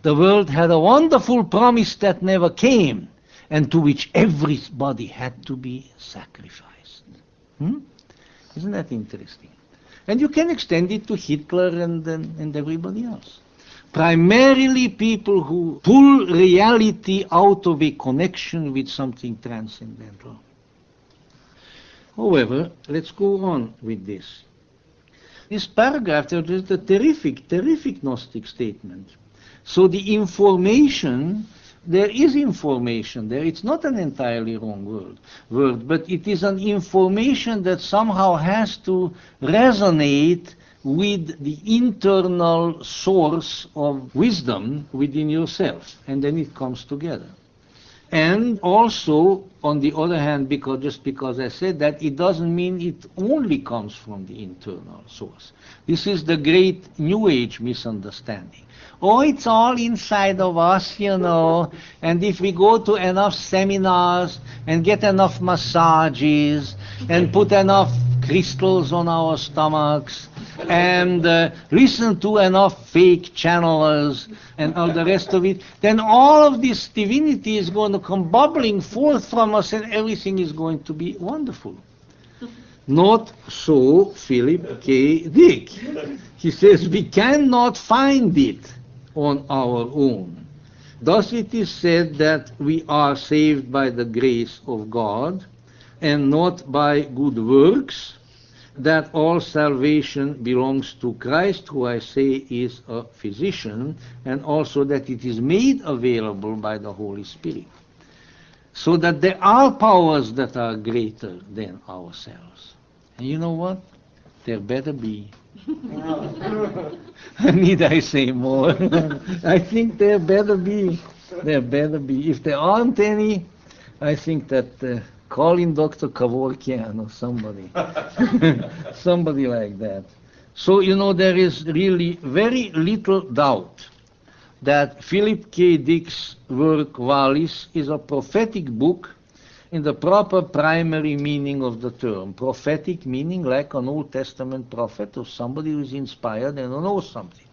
The world had a wonderful promise that never came, and to which everybody had to be sacrificed. Isn't that interesting? And you can extend it to Hitler and everybody else. Primarily people who pull reality out of a connection with something transcendental. However, let's go on with this. This paragraph, there is a terrific Gnostic statement. So the information, there is information there. It's not an entirely wrong word, but it is an information that somehow has to resonate with the internal source of wisdom within yourself, and then it comes together. And also, on the other hand, just because I said that, it doesn't mean it only comes from the internal source. This is the great New Age misunderstanding. Oh, it's all inside of us, you know, and if we go to enough seminars and get enough massages and put enough crystals on our stomachs and listen to enough fake channelers and all the rest of it, then all of this divinity is going to come bubbling forth from us and everything is going to be wonderful. Not so Philip K. Dick. He says we cannot find it on our own. Thus it is said that we are saved by the grace of God and not by good works, that all salvation belongs to Christ, who I say is a physician, and also that it is made available by the Holy Spirit. So that there are powers that are greater than ourselves. And you know what? There better be. Need I say more? I think there better be. There better be. If there aren't any, I think that call in Dr. Kevorkian or somebody. Somebody like that. So, you know, there is really very little doubt that Philip K. Dick's work, VALIS, is a prophetic book in the proper primary meaning of the term. Prophetic meaning like an Old Testament prophet or somebody who is inspired and knows something.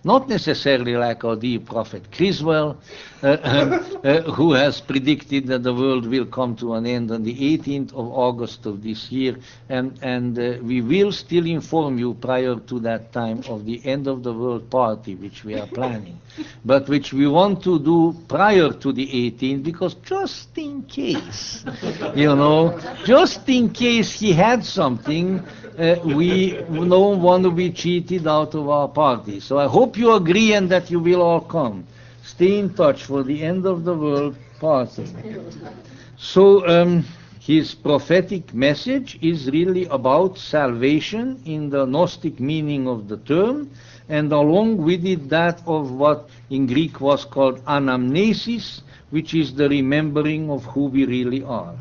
Not necessarily like our dear prophet Criswell, who has predicted that the world will come to an end on the 18th of August of this year, and we will still inform you prior to that time of the end of the world party, which we are planning, but which we want to do prior to the 18th, because just in case, you know, just in case he had something, we don't want to be cheated out of our party. So I hope you agree and that you will all come. Stay in touch for the end of the world party. So his prophetic message is really about salvation in the Gnostic meaning of the term, and along with it that of what in Greek was called anamnesis, which is the remembering of who we really are.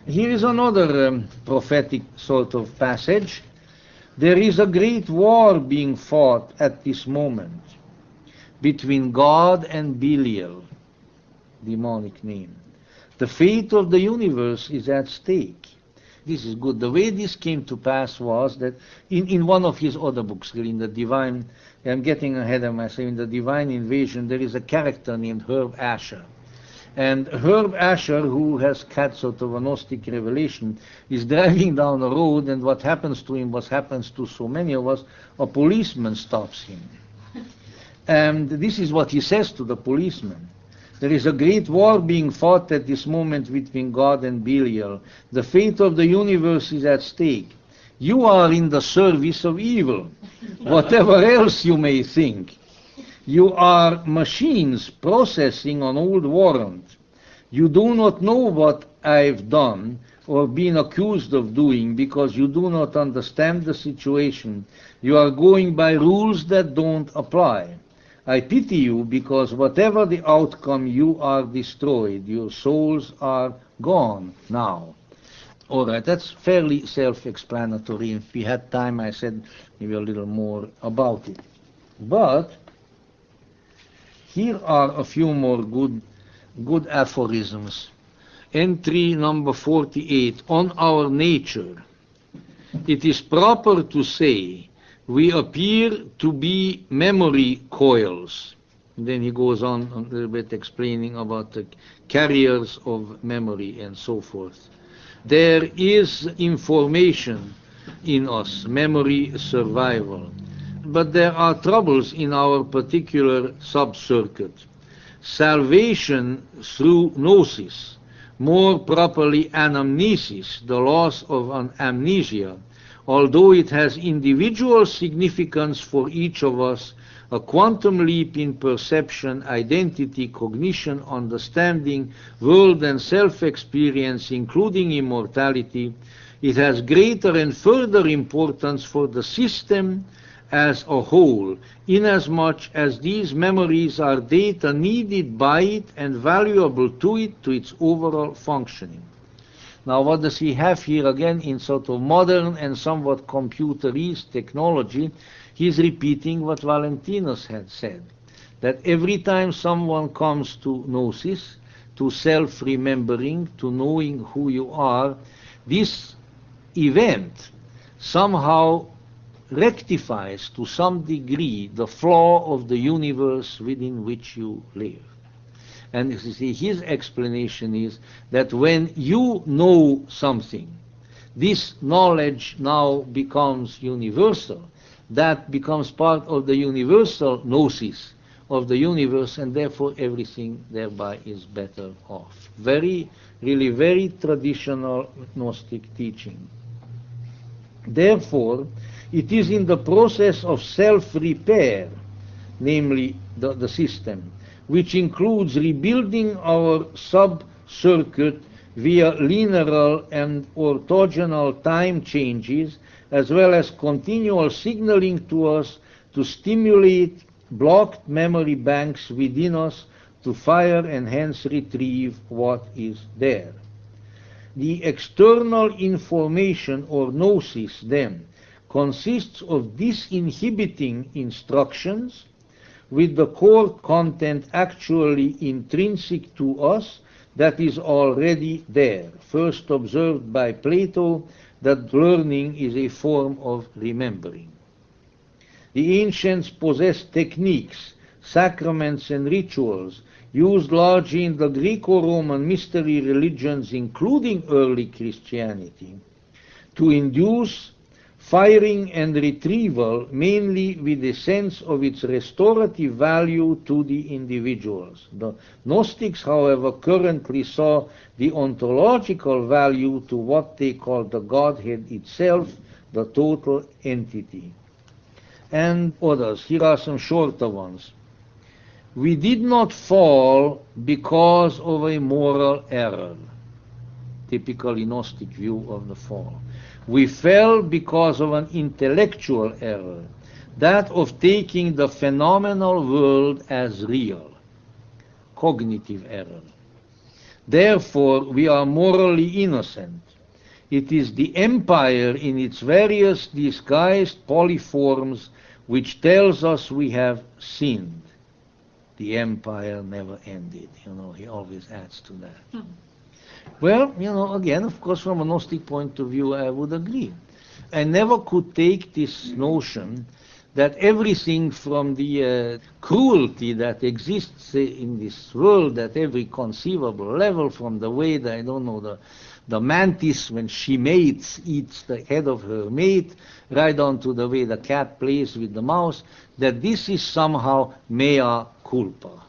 Here is another prophetic sort of passage. There is a great war being fought at this moment between God and Belial, demonic name. The fate of the universe is at stake. This is good. The way this came to pass was that in one of his other books, in the Divine, I'm getting ahead of myself, in the Divine Invasion, there is a character named Herb Asher. And Herb Asher, who has had sort of a Gnostic revelation, is driving down a road, and what happens to him, what happens to so many of us, a policeman stops him. And this is what he says to the policeman. There is a great war being fought at this moment between God and Belial. The fate of the universe is at stake. You are in the service of evil, whatever else you may think. You are machines processing an old warrant. You do not know what I've done or been accused of doing because you do not understand the situation. You are going by rules that don't apply. I pity you because whatever the outcome, you are destroyed. Your souls are gone now. All right, that's fairly self-explanatory. If we had time, I said maybe a little more about it. But here are a few more good aphorisms. Entry number 48, on our nature. It is proper to say, we appear to be memory coils. And then he goes on a little bit explaining about the carriers of memory and so forth. There is information in us, memory survival. But there are troubles in our particular sub-circuit. Salvation through Gnosis, more properly anamnesis, the loss of an amnesia, although it has individual significance for each of us, a quantum leap in perception, identity, cognition, understanding, world and self-experience, including immortality, it has greater and further importance for the system as a whole, inasmuch as these memories are data needed by it and valuable to it, to its overall functioning. Now, what does he have here again in sort of modern and somewhat computerist technology? He's repeating what Valentinus had said, that every time someone comes to Gnosis, to self-remembering, to knowing who you are, this event somehow rectifies to some degree the flaw of the universe within which you live. And you see, his explanation is that when you know something, this knowledge now becomes universal. That becomes part of the universal gnosis of the universe, and therefore everything thereby is better off. Really very traditional Gnostic teaching. Therefore, it is in the process of self-repair, namely the system, which includes rebuilding our circuit via linear and orthogonal time changes, as well as continual signaling to us to stimulate blocked memory banks within us to fire and hence retrieve what is there. The external information, or Gnosis, then, consists of disinhibiting instructions with the core content actually intrinsic to us that is already there, first observed by Plato that learning is a form of remembering. The ancients possessed techniques, sacraments and rituals used largely in the Greco-Roman mystery religions, including early Christianity, to induce firing and retrieval, mainly with a sense of its restorative value to the individuals. The Gnostics, however, currently saw the ontological value to what they called the Godhead itself, the total entity. And others, here are some shorter ones. We did not fall because of a moral error, typically Gnostic view of the fall. We fell because of an intellectual error, that of taking the phenomenal world as real, cognitive error. Therefore, we are morally innocent. It is the empire in its various disguised polyforms which tells us we have sinned. The empire never ended. He always adds to that. Well, again, of course, from a Gnostic point of view, I would agree. I never could take this notion that everything from the cruelty that exists in this world at every conceivable level, from the way that, the mantis, when she mates, eats the head of her mate, right on to the way the cat plays with the mouse, that this is somehow mea culpa.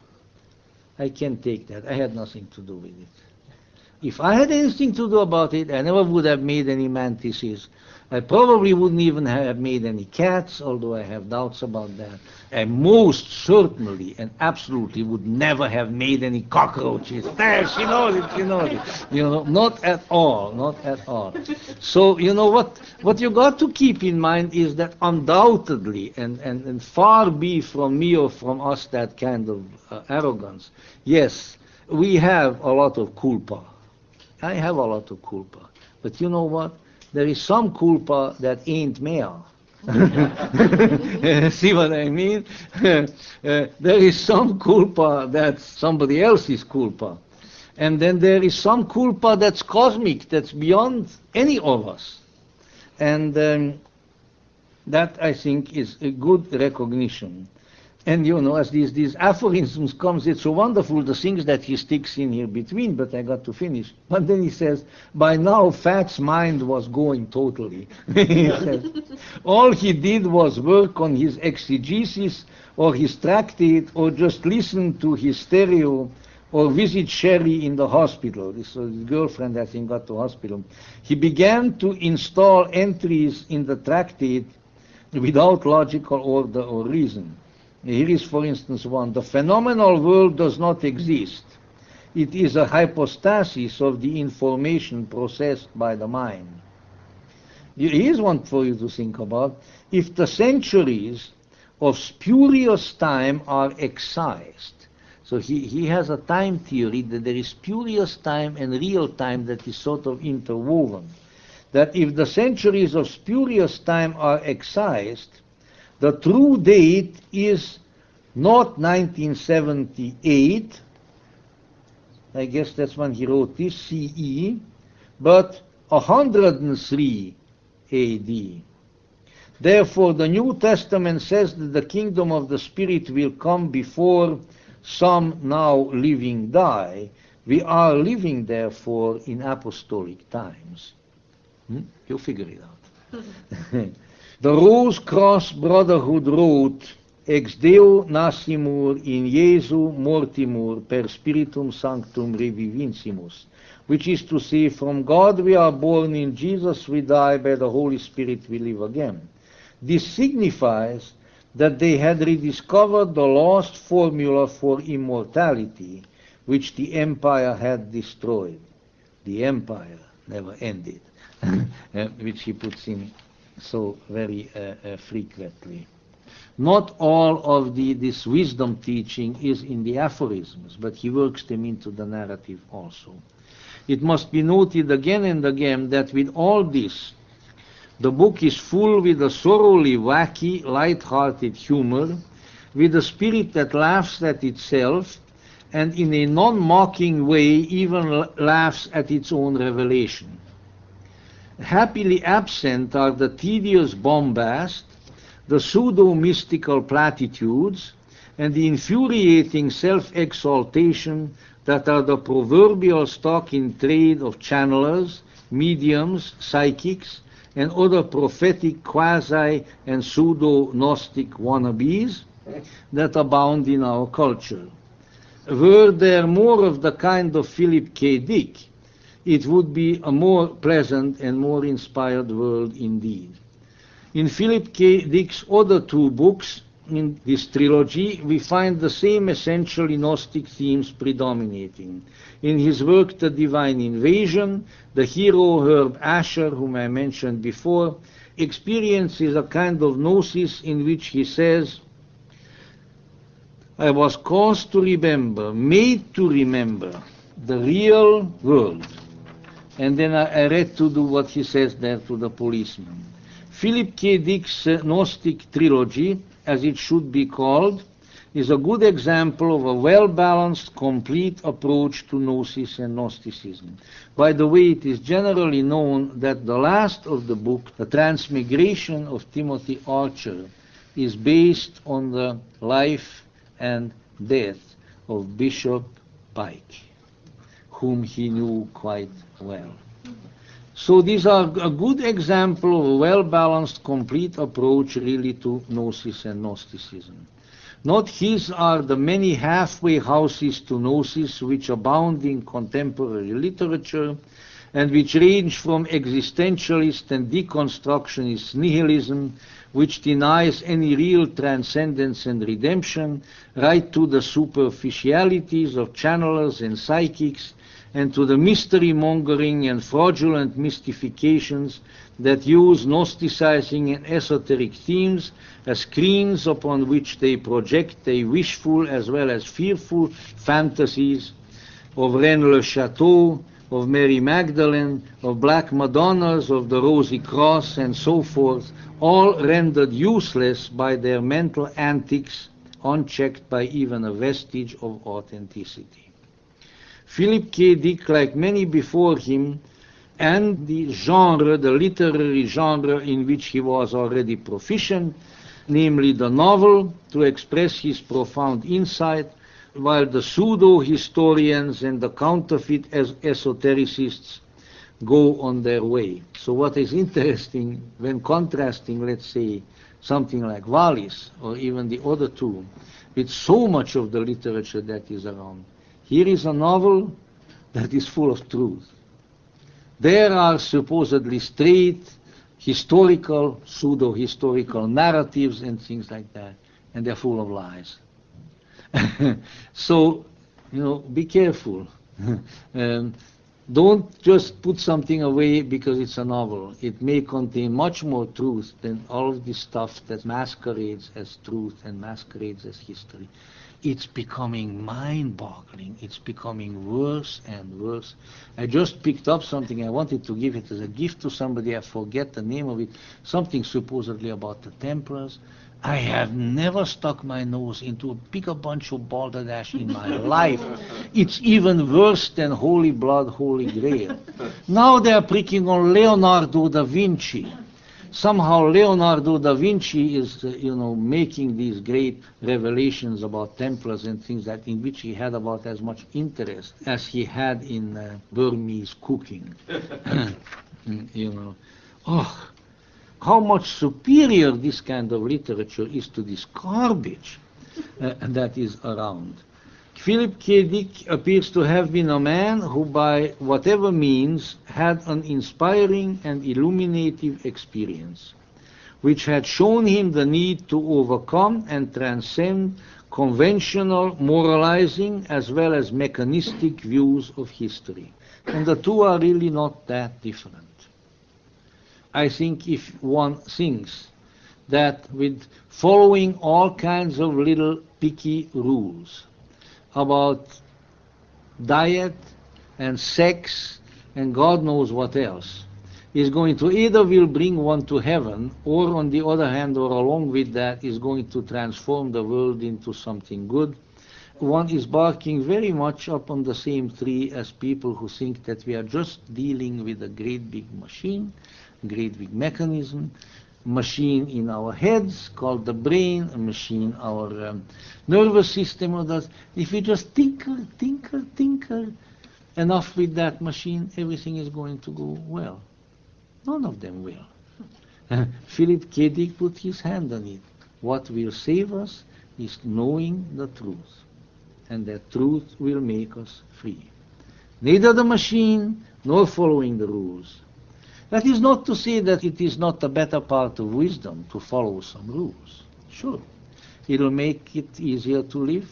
I can't take that. I had nothing to do with it. If I had anything to do about it, I never would have made any mantises. I probably wouldn't even have made any cats, although I have doubts about that. I most certainly and absolutely would never have made any cockroaches. There, she knows it. Not at all, not at all. So, what you got to keep in mind is that undoubtedly, and far be from me or from us that kind of arrogance, yes, we have a lot of culpa. I have a lot of culpa. But you know what? There is some culpa that ain't mea. See what I mean? There is some culpa that's somebody else's culpa. And then there is some culpa that's cosmic, that's beyond any of us. And that, I think, is a good recognition. And as these aphorisms comes, it's so wonderful, the things that he sticks in here between, but I got to finish. But then he says, by now Fat's mind was going totally. He says, all he did was work on his exegesis or his tractate or just listen to his stereo or visit Sherry in the hospital. This was his girlfriend, I think, got to hospital. He began to install entries in the tractate without logical order or reason. Here is, for instance, one. The phenomenal world does not exist. It is a hypostasis of the information processed by the mind. Here's one for you to think about. If the centuries of spurious time are excised, so he has a time theory that there is spurious time and real time that is sort of interwoven, that if the centuries of spurious time are excised, the true date is not 1978, I guess that's when he wrote this, CE, but 103 AD. Therefore, the New Testament says that the kingdom of the Spirit will come before some now living die. We are living, therefore, in apostolic times. You figure it out. The Rose Cross Brotherhood wrote, Ex Deo nascimur in Jesu mortimur per spiritum sanctum revivincimus, which is to say, from God we are born, in Jesus we die, by the Holy Spirit we live again. This signifies that they had rediscovered the lost formula for immortality, which the empire had destroyed. The empire never ended, which he puts in so very frequently. Not all of this wisdom teaching is in the aphorisms, but he works them into the narrative also. It must be noted again and again that with all this, the book is full with a thoroughly wacky, light-hearted humor, with a spirit that laughs at itself, and in a non-mocking way even laughs at its own revelation. Happily absent are the tedious bombast, the pseudo-mystical platitudes, and the infuriating self-exaltation that are the proverbial stock in trade of channelers, mediums, psychics, and other prophetic quasi and pseudo-Gnostic wannabes that abound in our culture. Were there more of the kind of Philip K. Dick, it would be a more pleasant and more inspired world indeed. In Philip K. Dick's other two books in this trilogy, we find the same essentially Gnostic themes predominating. In his work, The Divine Invasion, the hero Herb Asher, whom I mentioned before, experiences a kind of gnosis in which he says, I was caused to remember, made to remember the real world. And then I read to do what he says there to the policeman. Philip K. Dick's Gnostic trilogy, as it should be called, is a good example of a well-balanced, complete approach to Gnosis and Gnosticism. By the way, it is generally known that the last of the book, The Transmigration of Timothy Archer, is based on the life and death of Bishop Pike, whom he knew quite well. So these are a good example of a well-balanced, complete approach really to Gnosis and Gnosticism. Not his are the many halfway houses to Gnosis which abound in contemporary literature and which range from existentialist and deconstructionist nihilism, which denies any real transcendence and redemption, right to the superficialities of channelers and psychics, and to the mystery-mongering and fraudulent mystifications that use Gnosticizing and esoteric themes as screens upon which they project a wishful as well as fearful fantasies of Rennes le Chateau, of Mary Magdalene, of Black Madonnas, of the Rosy Cross, and so forth, all rendered useless by their mental antics, unchecked by even a vestige of authenticity. Philip K. Dick, like many before him, and the genre, the literary genre in which he was already proficient, namely the novel, to express his profound insight, while the pseudo-historians and the counterfeit esotericists go on their way. So what is interesting when contrasting, let's say, something like VALIS, or even the other two, with so much of the literature that is around, here is a novel that is full of truth. There are supposedly straight, historical, pseudo-historical narratives and things like that, and they're full of lies. So, be careful. Don't just put something away because it's a novel. It may contain much more truth than all of this stuff that masquerades as truth and masquerades as history. It's becoming mind-boggling. It's becoming worse and worse. I just picked up something. I wanted to give it as a gift to somebody. I forget the name of it. Something supposedly about the Templars. I have never stuck my nose into a bigger bunch of balderdash in my life. It's even worse than Holy Blood, Holy Grail. Now they are pricking on Leonardo da Vinci. Somehow Leonardo da Vinci is, making these great revelations about Templars and things that in which he had about as much interest as he had in Burmese cooking. How much superior this kind of literature is to this garbage that is around. Philip K. Dick appears to have been a man who, by whatever means, had an inspiring and illuminative experience. which had shown him the need to overcome and transcend conventional moralizing as well as mechanistic views of history. And the two are really not that different. I think if one thinks that with following all kinds of little picky rules about diet and sex and God knows what else, is going to either will bring one to heaven, or on the other hand, or along with that, is going to transform the world into something good. One is barking very much up on the same tree as people who think that we are just dealing with a great big machine, great big mechanism, machine in our heads called the brain, a machine our nervous system or that. If we just tinker enough with that machine, everything is going to go well. None of them will. Philip K. Dick put his hand on it. What will save us is knowing the truth, and that truth will make us free. Neither the machine nor following the rules. That is not to say that it is not a better part of wisdom to follow some rules. Sure, it will make it easier to live,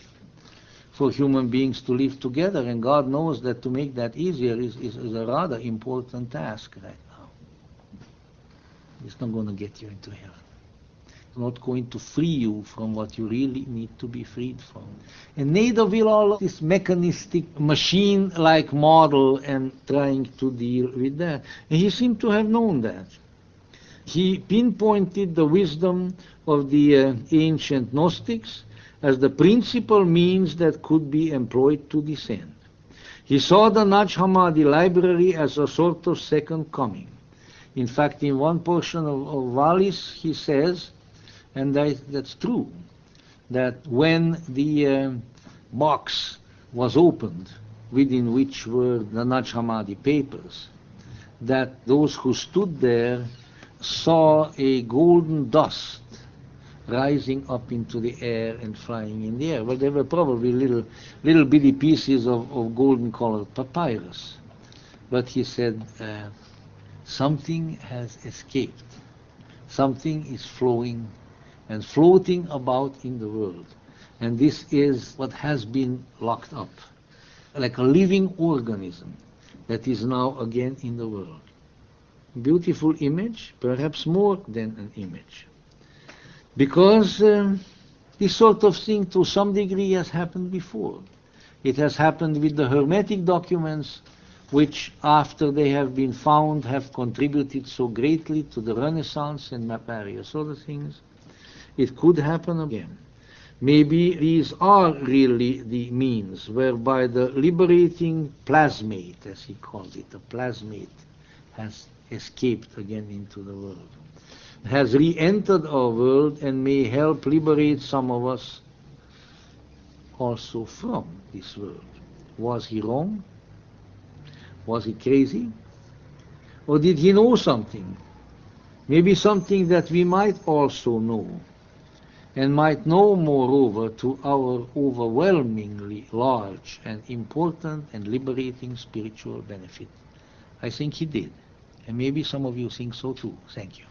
for human beings to live together, and God knows that to make that easier is a rather important task right now. It's not going to get you into heaven. It's not going to free you from what you really need to be freed from. And neither will all this mechanistic machine-like model and trying to deal with that. And he seemed to have known that. He pinpointed the wisdom of the ancient Gnostics as the principal means that could be employed to descend. He saw the Naj Hammadi library as a sort of second coming. In fact, in one portion of VALIS, he says, and that's true, that when the box was opened, within which were the Naj Hammadi papers, that those who stood there saw a golden dust rising up into the air and flying in the air. Well, there were probably little bitty pieces of golden-colored papyrus. But he said, something has escaped. Something is flowing and floating about in the world. And this is what has been locked up, like a living organism that is now again in the world. Beautiful image, perhaps more than an image. Because this sort of thing to some degree has happened before. It has happened with the Hermetic documents, which after they have been found have contributed so greatly to the Renaissance and various other things. It could happen again. Maybe these are really the means whereby the liberating plasmate, as he calls it, the plasmate has escaped again into the world, has re-entered our world and may help liberate some of us also from this world. Was he wrong? Was he crazy? Or did he know something? Maybe something that we might also know, and might know moreover to our overwhelmingly large and important and liberating spiritual benefit. I think he did. And maybe some of you think so too. Thank you.